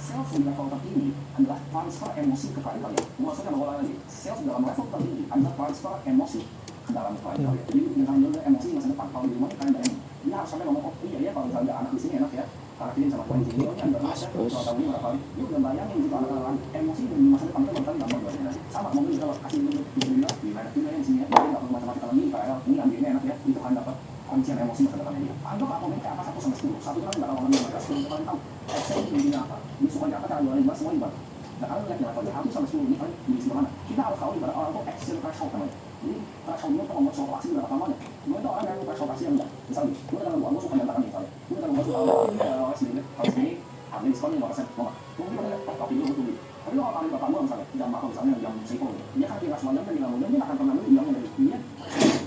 Sales di level tertinggi adalah transfer emosi ke klien kalian. Maksudnya mengolah lagi. Sales dalam level tertinggi adalah transfer emosi ke dalam klien kalian. Jadi yang kalian jual emosi masa depan. Kalau di rumah kalian bayangin. Dia harus sampai ngomong, oh iya kalau misalnya anak di sini enak ya. Karena ini sama klien sini, ini nggak bisa. Kalau tahun ini berapa kali, dia udah bayangin gitu anak-anak emosi di masa depan itu bakal nggak mau jual. Sama mobil kalau kasih dulu di sini lah, di mana juga yang sini ya. Dia nggak perlu macam-macam lagi. Kayak ini ambilnya enak ya. Itu kan dapat kuncian emosi masa depannya dia. Anggap apa mereka apa 1 sampai 10. 1 kan nggak tahu ngomongin mereka 10 kalian tahu. Excel ini apa? Ini sukanya apa? Cara jualin semua ibarat. Nah kalau lihat level 1 sampai 10 ini kalian di sebelah mana? Kita harus tahu ibarat orang itu Excel threshold namanya. Jadi thresholdnya itu membuat suatu aksi berapa lamanya. Gue itu orang yang threshold aksi yang enggak. Misalnya, gue dengan gue suka nyatakan misalnya. Gue dengan gue suka kalau segini harga diskonnya 5%. Mungkin kita lihat tapi dulu tuh. Tapi kalau kali bapak gue misalnya jam apa misalnya jam seiko dia kan dia semua jam kan dia nggak akan pernah dulu jamnya dari dia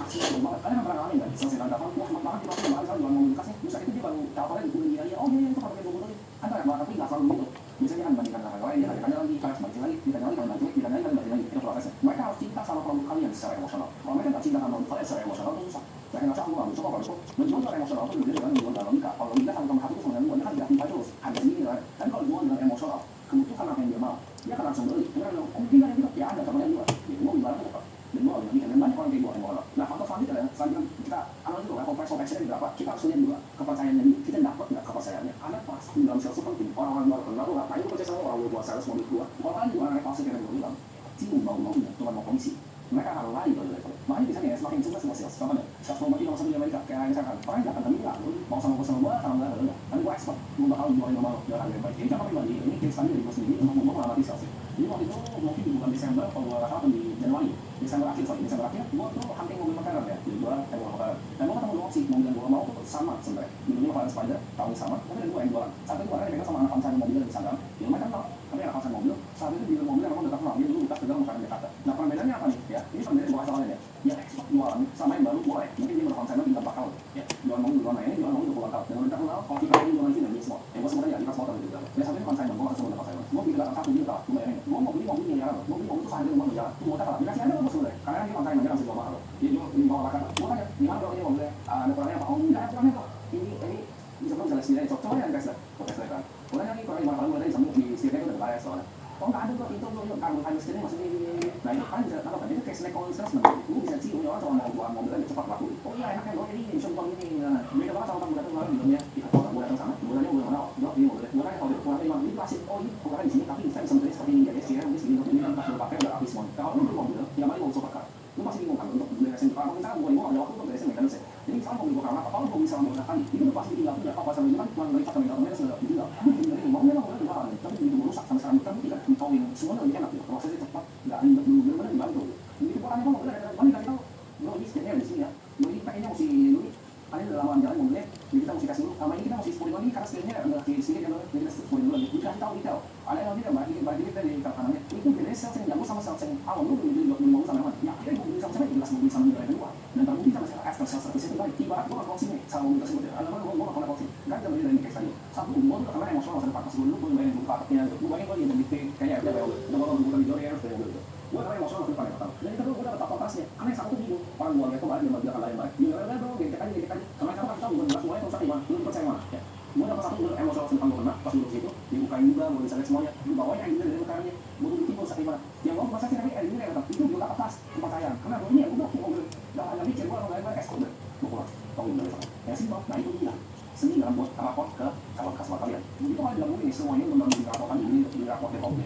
aksi itu banget. Kalian kan pernah ngalamin kan? Selesai telepon, wah enak banget kita misalnya jual mobil kasih. Bisa itu dia baru teleponnya di dia oh iya itu pakai mobil tadi. Kan tak tapi nggak selalu gitu. Biasanya kan bandingkan dengan lain, dia tanya lagi, kalian semakin lagi, ditanya lagi, kalian ditanya lagi, kalian lagi, itu prosesnya. Mereka harus cinta sama produk kalian secara emosional. Kalau mereka nggak cinta sama produk kalian secara emosional, itu susah. Mereka nggak aku ambil coba kalau menjual secara emosional itu berbeda dengan menjual dengan logika. Kalau logika sama hati itu sebenarnya bukan kan tidak terus, harga segini kan. Tapi kalau jual dengan emosional, kebutuhan apa yang dia mau, dia akan langsung beli. Dia bilang, oh gimana gitu? Ya ada temannya juga. Jadi mau ibaratnya apa? Dan mau lagi kan banyak orang kayak gue emosional. Nah faktor selanjutnya adalah selanjutnya kita analisis dulu, level price of action berapa? Kita harus lihat juga kepercayaannya dia. Kita dapat nggak kepercayaannya? Karena pasti dalam sales itu penting. Orang-orang baru kenal lu ngapain lu percaya sama orang lu buat sales mobil gua? Kalau kalian juga orang palsu kayak yang gue bilang, cium bau-baunya, cuma mau komisi. Mereka akan lari dari level. Makanya biasanya ya semakin cepat semua sales. Contohnya, sales promosi nomor 1 di Amerika kayak misalkan orang nggak akan bilang, lu mau sama gue sama gue, sama gue udah. Kan gue expert, gue bakal jualin sama lo dengan harga yang baik. Jadi contoh pribadi ini case study dari gue sendiri untuk ngomong melamati sales. Jadi waktu itu mungkin di bulan Desember kalau gue rasa di Januari, Desember akhir gue tuh hunting mobil McLaren ya. Jadi gue mobil McLaren. Dan gue ketemu dua opsi mobil yang gue mau tuh sama sebenarnya. Mobilnya McLaren Spider, tahun sama. Tapi gue yang jualan. Saat itu gue ada pegang sama anak pansar mobil di Instagram. Ya lumayan kenal. Tapi anak pansar mobil saat itu di mobil yang memang udah kenal. Dia dulu bekas pegang McLaren Jakarta. Nah perbedaannya apa nih? Ya ini perbedaannya gue kasih ya. Ya ekspor jualan sama yang baru boleh. Mungkin dia berkonsen di 4 tahun. Ya jualan mobil jualan ini jualan mobil 20 tahun. Dan udah kenal kalau kita ini jualan sini semua. Ya gue sebenarnya di motor gitu. Ya sampai konsen gue langsung udah konsen. Gue bilang satu juta. Gue bayangin. Gue mau beli mobil miliaran. Gue beli mobil itu seharga rumah miliaran. Itu mau tak dikasih aja gue sebenarnya. Karena dia konsen dia langsung jual mahal. Dia bawa lakan. Gue tanya gimana kalau ini mobilnya ada kurangnya apa? Oh enggak ada kurangnya kok. Ini bisa belum jelas sendiri. Coba yang tes lah. Tes kan. Gue tanya nih kalau gimana kalau gue ada di skillnya udah beres soalnya. Oh nggak ada tuh itu lo kan skillnya masih di. Nah itu kalian bisa apa tadi itu kayak snack on assessment. Lu bisa cium orang sama mau buat mobil aja cepat laku. Oh iya enaknya lo ini contoh ini. Nah, beda banget sama kamu datang kemarin bilangnya kita kalau kamu datang sana bulannya udah mana lo ini mobil. Bukan kalau kurang memang ini pasti oh ini kurang di sini tapi saya bisa seperti ini ya sih mungkin segini ini kan pas lo pakai udah habis semua. Kalau lu belum mobil yang mana mau supercar. Lu pasti bingung kan untuk beresin kalau misalkan bukan gua ada waktu untuk beresin mekanisme. Jadi misalnya mobil gua karena apa kalau gua bisa menggunakan ini udah pasti tinggal punya apa sama kan cuma dari kata meter sudah tinggal. Ini mau memang udah jualan tapi begitu merusak sampai sekarang kan tidak ditowing semuanya lebih enak gitu. Prosesnya cepat nggak ribet dulu benar-benar dibantu. Begitu gua tanya mobil ada mana kita tahu lo ini setiapnya di sini ya. Lo ini pakainya mesti lo ini ada dalam jalan mobilnya jadi kita mesti kasih dulu sama ini kita mesti sepuluh lagi karena skillnya udah di sini kan jadi kita sepuluh lagi dikasih tahu detail ada yang lagi bagi kita di kanannya itu bedanya sales yang jago sama sales yang awal lu belum mau sama mana ya akhirnya gue beli sama siapa jelas gue beli sama yang kedua dan terbukti sama saya after sales service itu tadi ibarat gue nggak sini sama mobil tersebut ada mana gue nggak pernah sini nggak ada dari case tadi satu gue tuh karena emosional masa depan pas gue dulu gue bayangin buka paketnya gue bayangin gue jadi kayak udah gue bukan di Dorian kayak gitu gue karena emosional masa depan pertama dan itu gue dapat apa tasnya karena yang satu bingung orang gue lihat kemarin dia bilang lain baik dia bilang bro getek aja karena kamu kan tahu gue jelas semuanya rusak gimana lu percaya mana ya gue dapat satu gue emosional tentang gue kena pas duduk situ dibukain juga gue bisa lihat semuanya di bawahnya aja dari lingkarannya gue duduk tipe sakit mana yang mau masakin tapi ini kayak itu gue dapat tas kepercayaan karena gue ini ya udah mobil nggak ada mikir gue orang lain es gue pulang tau gue dari sana ya sih nah itu dia seni dalam buat raport ke calon customer kalian begitu kalian bilang ini semuanya benar di raportan di raport DPOP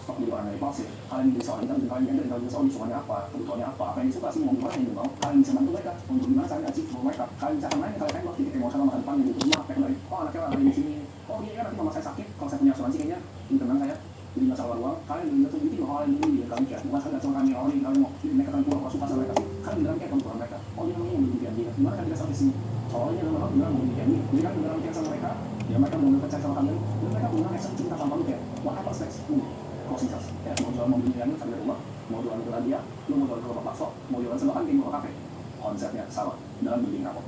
stok di barang dari pasir kalian bisa soal dan kalian yang dari soal disuruhnya apa kebutuhannya apa yang disuka sih mau gimana yang mau kalian bisa bantu mereka untuk gimana caranya achieve goal mereka kalian bisa kemarin kalian waktu titik emosional masa depan yang butuh kayak dari oh anaknya ada di sini oh iya nanti mama saya sakit kalau saya punya asuransi kayaknya ini tenang saya jadi masalah uang kalian bisa tuh itu hal yang ini kalian kayak bukan saja cuma kami orang ini kalian mau mereka kan pulang suka sama mereka kalian bilang kayak kebutuhan mereka oh ini namanya mau diganti gimana kan kita sampai sini soalnya memang bilang mau diganti jadi kan bilang kayak sama mereka ya mereka mau percaya sama kalian dan mereka punya action cinta sama lu kayak what happens next closing sales ya mau jual mobil yang sampai rumah mau jualan ke dia lu mau jualan ke tempat bakso mau jualan selokan di mau kafe konsepnya sama dalam bikin rapor.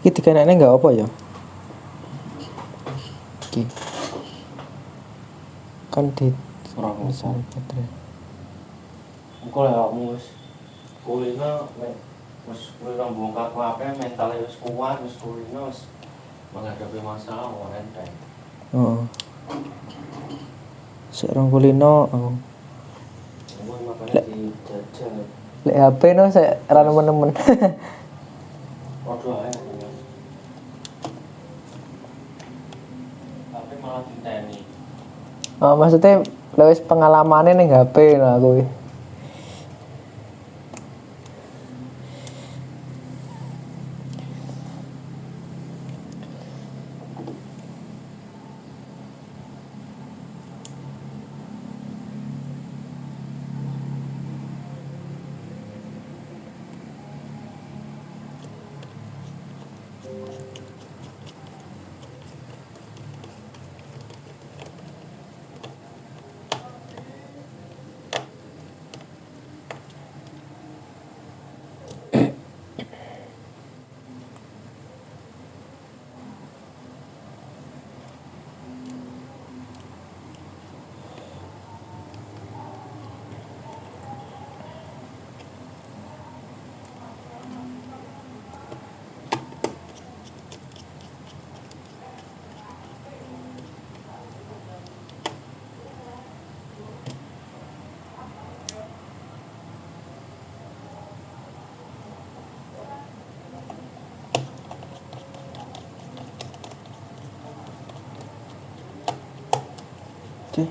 Iki dikenekne enggak apa ya? Iki. Kan di Ora apa. misalnya baterai. Engko lek awakmu wis kulino wis kulino bongkar kabeh mentalnya wis kuat wis kulino wis menghadapi masalah ora enteng. Heeh. Sik rong kulino aku. Engko makane dijajal. Lek HP no sik ra nemen-nemen. Padha ae. Tapi malah diteni. Oh, maksudnya lewis pengalamane ning HP lah aku. Oke.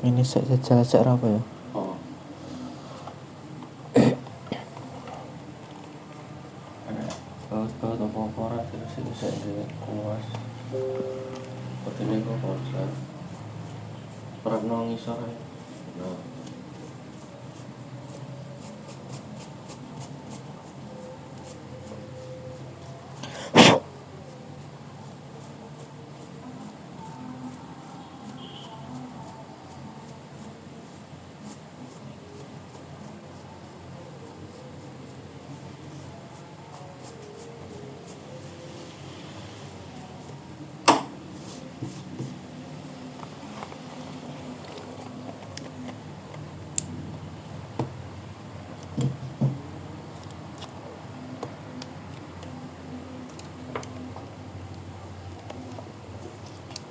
Ini saya jajal apa ya? Oh. Baut apa-apa ora terus bisa kuas. Begini kok bisa. Perap nang ngisor ae. Nah.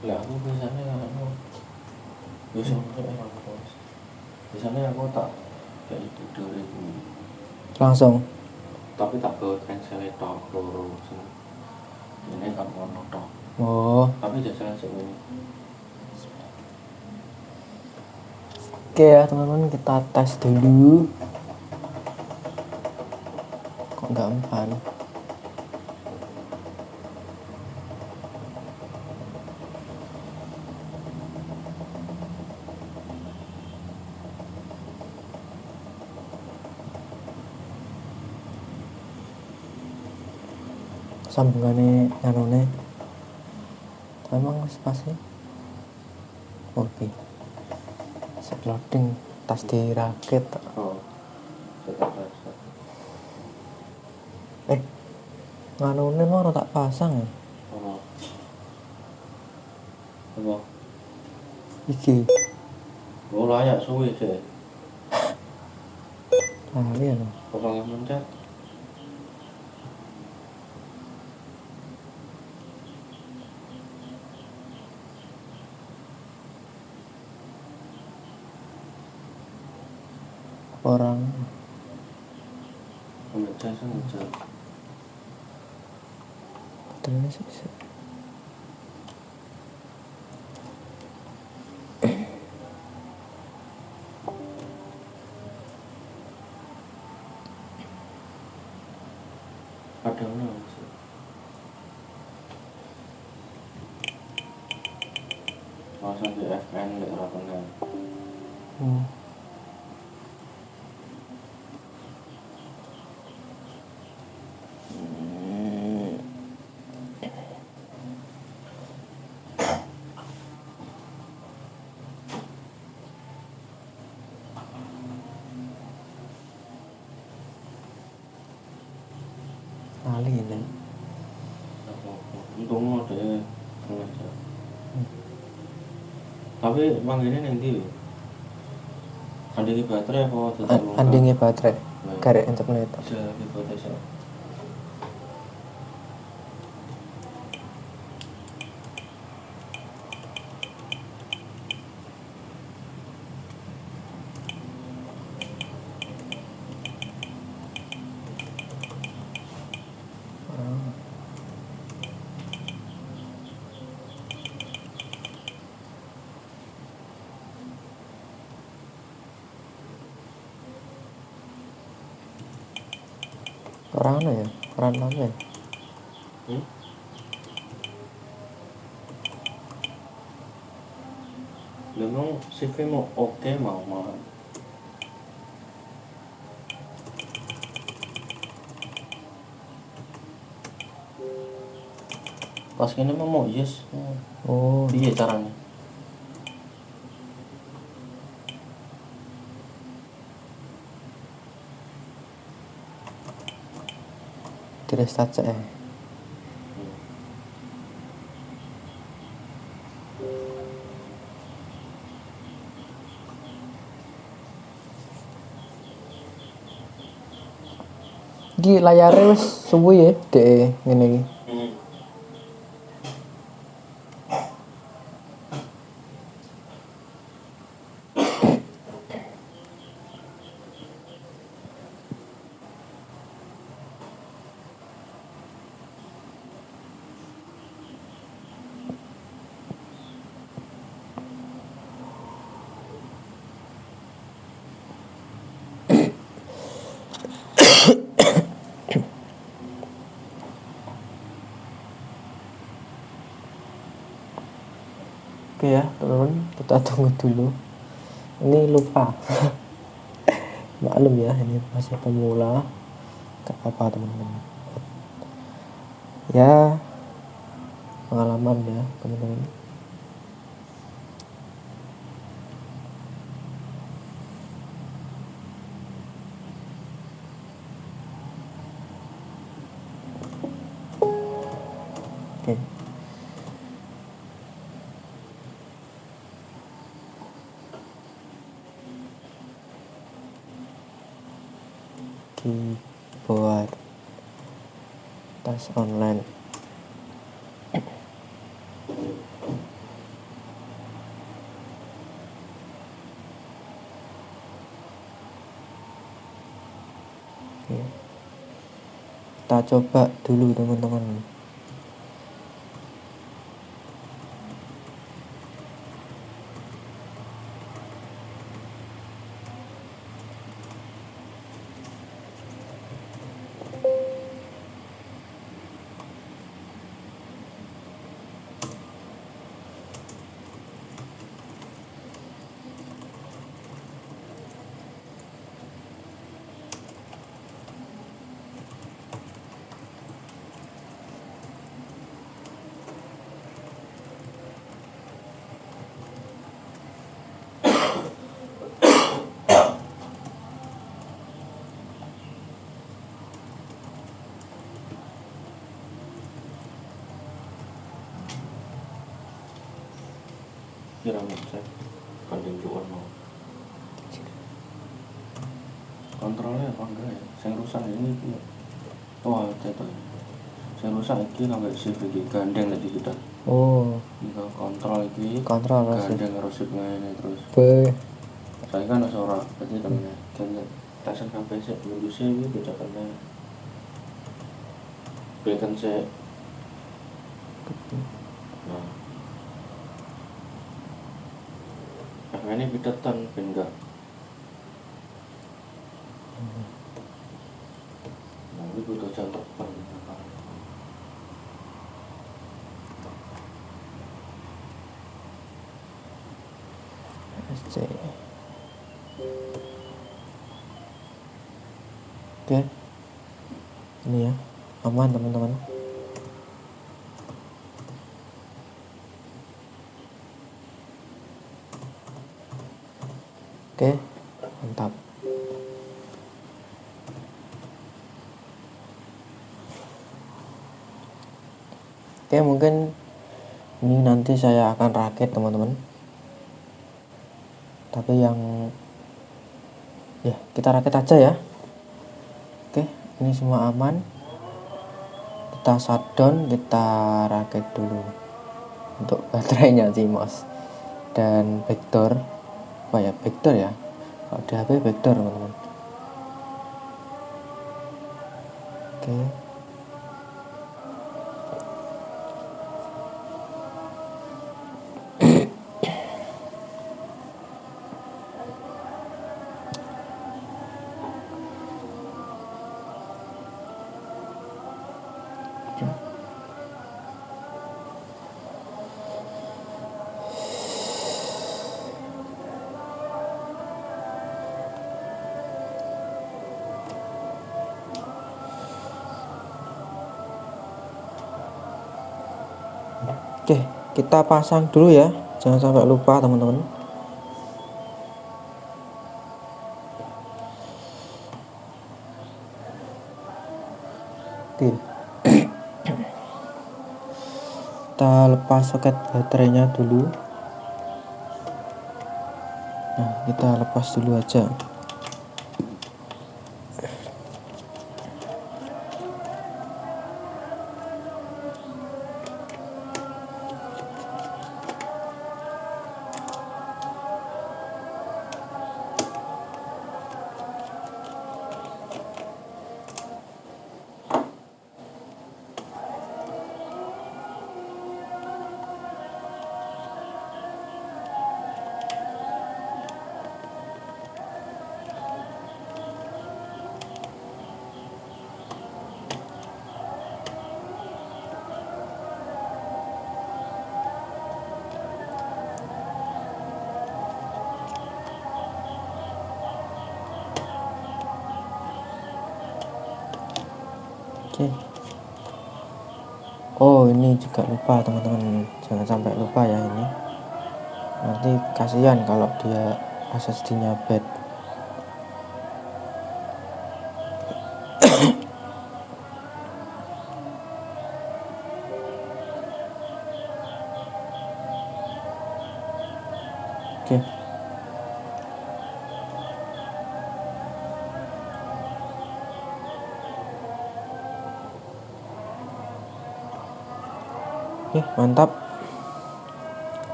Lah aku biasanya aku bos. Biasanya aku tak kayak itu dari Langsung. tapi tak bawa cancel tok loro ini kan ono tok Oh, tapi jalan semuanya oke ya teman-teman, kita tes dulu. Kok nggak empan? Sambungannya anone emang spasi oke set loading tas di rakit oh tetap rasa nganone mau tak pasang ya oh apa iki oh layak suwi sih iya loh pasangnya mencet orang mencet mencet terus kadang nih masa di FN lek ora kenal hmm. Tapi manggilnya nanti andingi baterai apa tetap bongkar? Andingi baterai Baik. garek internet. Bisa hipotesis. Orang ya, orang lama ya. Memang CV mau oke mau malah. Pas kini mau yes. Oh, Iya caranya. di restart saya. Iki layare wis suwi ya, dek ngene iki. Oke ya teman-teman, kita tunggu dulu. Ini lupa. Maklum ya, ini masih pemula. Gak apa teman-teman. Ya, pengalaman ya teman-teman. Oke. Keyboard tes online. Oke. Kita coba dulu teman-teman. Kira cek kandung cuan mau. Kontrolnya apa enggak ya? Saya rusak ini tuh. Oh, jatuh. Saya rusak ini sampai shift lagi gandeng lagi kita. Oh, Jika kontrol ini kontrol sih. gandeng harus shift ini terus. Be. Saya kan ada seorang berarti temennya. Kayaknya tasan sampai sih minggu sih ini beda karena berikan saya. Nah, ini beda tan enggak. Nah, ini butuh contoh ban. SC. Oke. Ini ya. Aman teman-teman. Oke. Mantap. Oke, mungkin ini nanti saya akan rakit teman-teman. tapi yang ya kita rakit aja ya. Oke, ini semua aman, kita shutdown, kita rakit dulu untuk baterainya CMOS dan backdoor. Apa ya, backdoor ya, kalau di HP backdoor teman-teman. Oke, Oke, kita pasang dulu ya, jangan sampai lupa teman-teman. Oke, kita lepas soket baterainya dulu. Nah, kita lepas dulu aja. Oke. Oh, ini juga lupa teman-teman, jangan sampai lupa ya ini. Nanti kasihan kalau dia SSD-nya bad. Oke. Oke, mantap.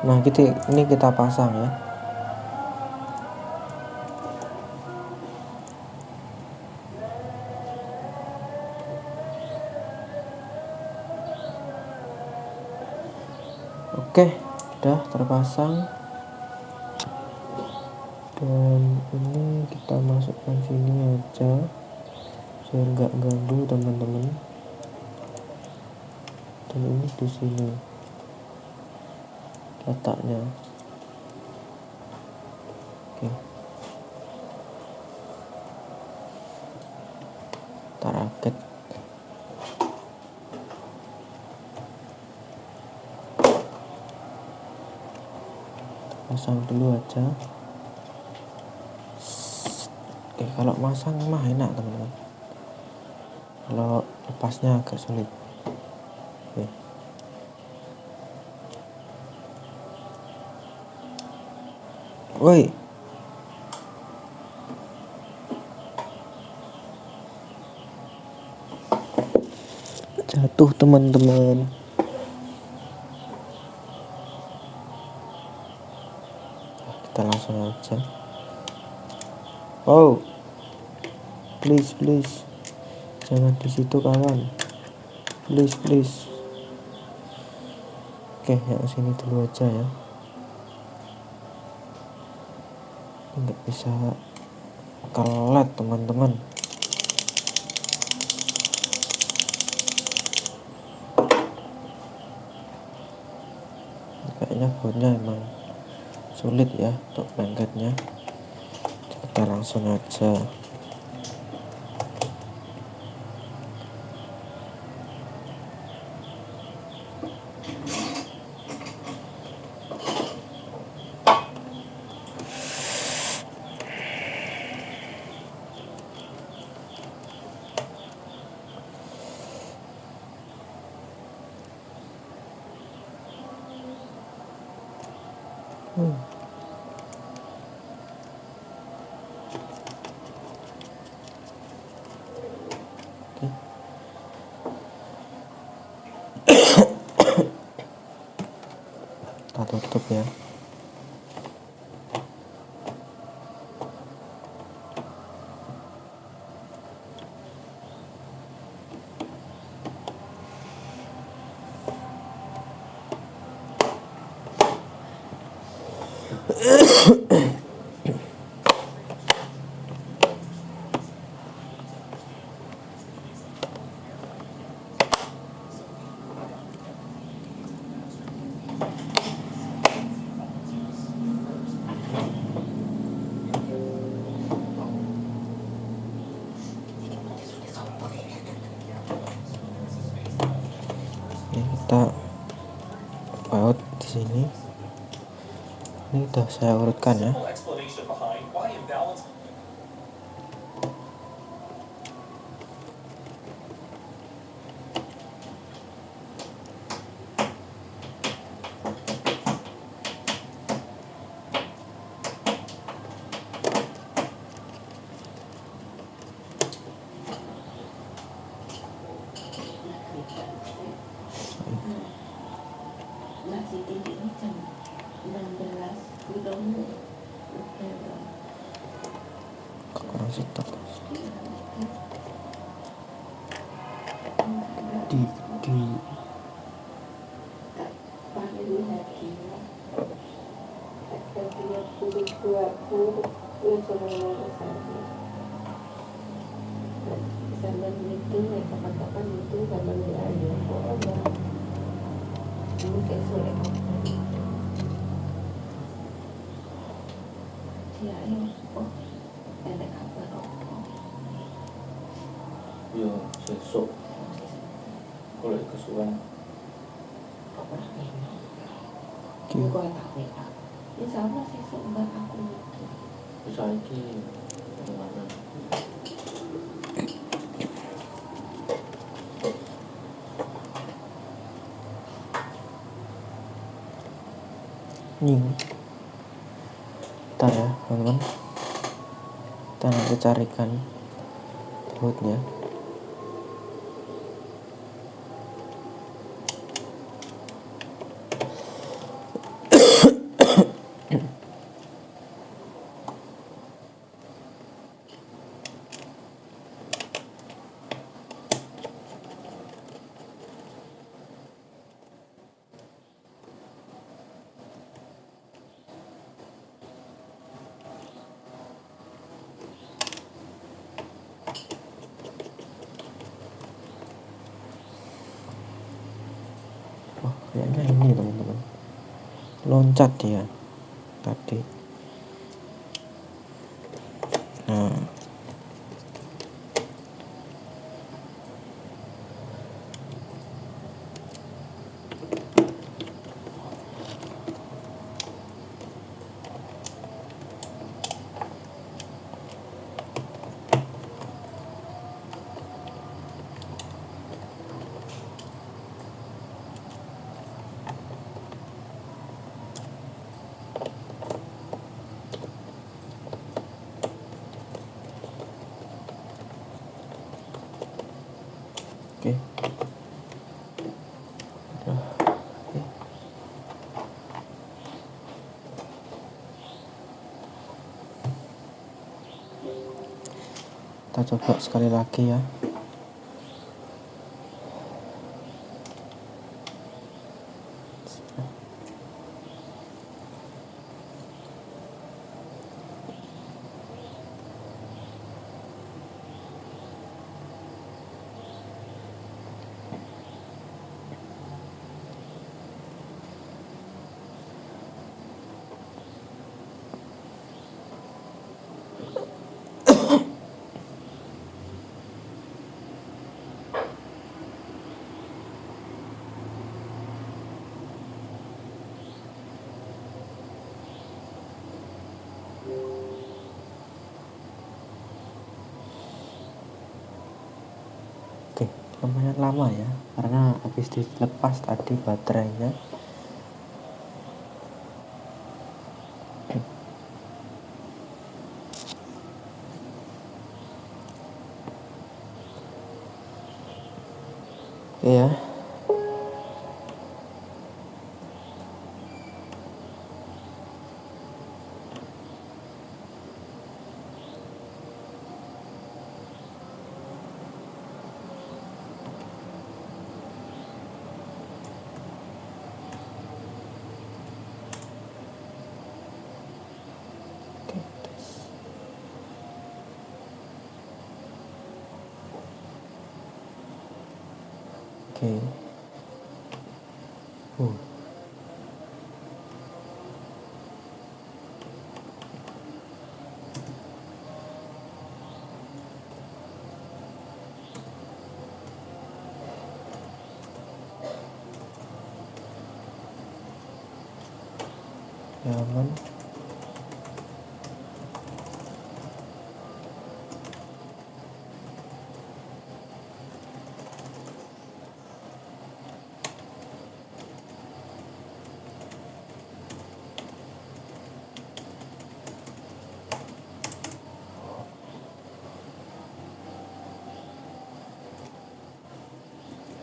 Nah, ini kita pasang ya. Oke, udah terpasang. Dan ini kita masukkan sini aja biar nggak ganggu teman-teman. Dan ini di sini letaknya. Oke, kita rakit. Pasang dulu aja. Oke, kalau masang mah enak teman-teman, kalau lepasnya agak sulit. Oke. Woi, jatuh teman-teman. Kita langsung aja. Oh, please jangan di situ kawan, please. Oke, yang sini dulu aja ya. Nggak bisa kelet teman-teman. Kayaknya boardnya emang sulit ya untuk lengketnya. Kita langsung aja. ya. Kita baut di sini. Ini udah saya urutkan ya. Nasi ini jam 16 Kurang setok. Di zaman itu kapan-kapan itu zaman dia ada dulu kayak sore ya ini oh ada kabar Yo sesuk kalau kesuwen apa ini Oke. gua tak WA insya Allah sesuk enggak aku saiki mana Nying. Bentar ya teman-teman, kita nanti carikan bautnya. Wah, kayaknya ini teman-teman, loncat dia tadi. Nah, oke. Udah, oke. Kita coba sekali lagi ya. Oke, lumayan lama ya, karena habis dilepas tadi baterainya. Oke ya. Oke. Uh. Nyaman.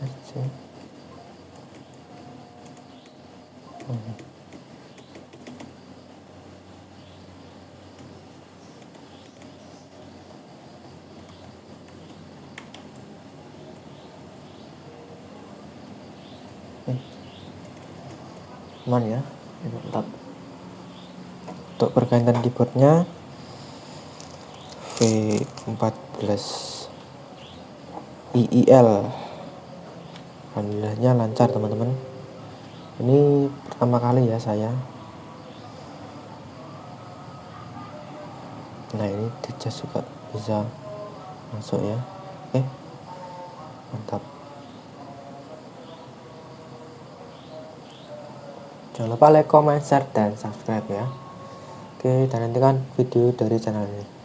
Aja. Aman ya, mantap. Untuk pergantian keyboardnya V14 IIL, alhamdulillahnya lancar teman-teman. Ini pertama kali ya saya. Nah ini dicas juga bisa masuk ya. Oke, mantap. Jangan lupa like, comment, share, dan subscribe ya. Oke, dan nantikan video dari channel ini.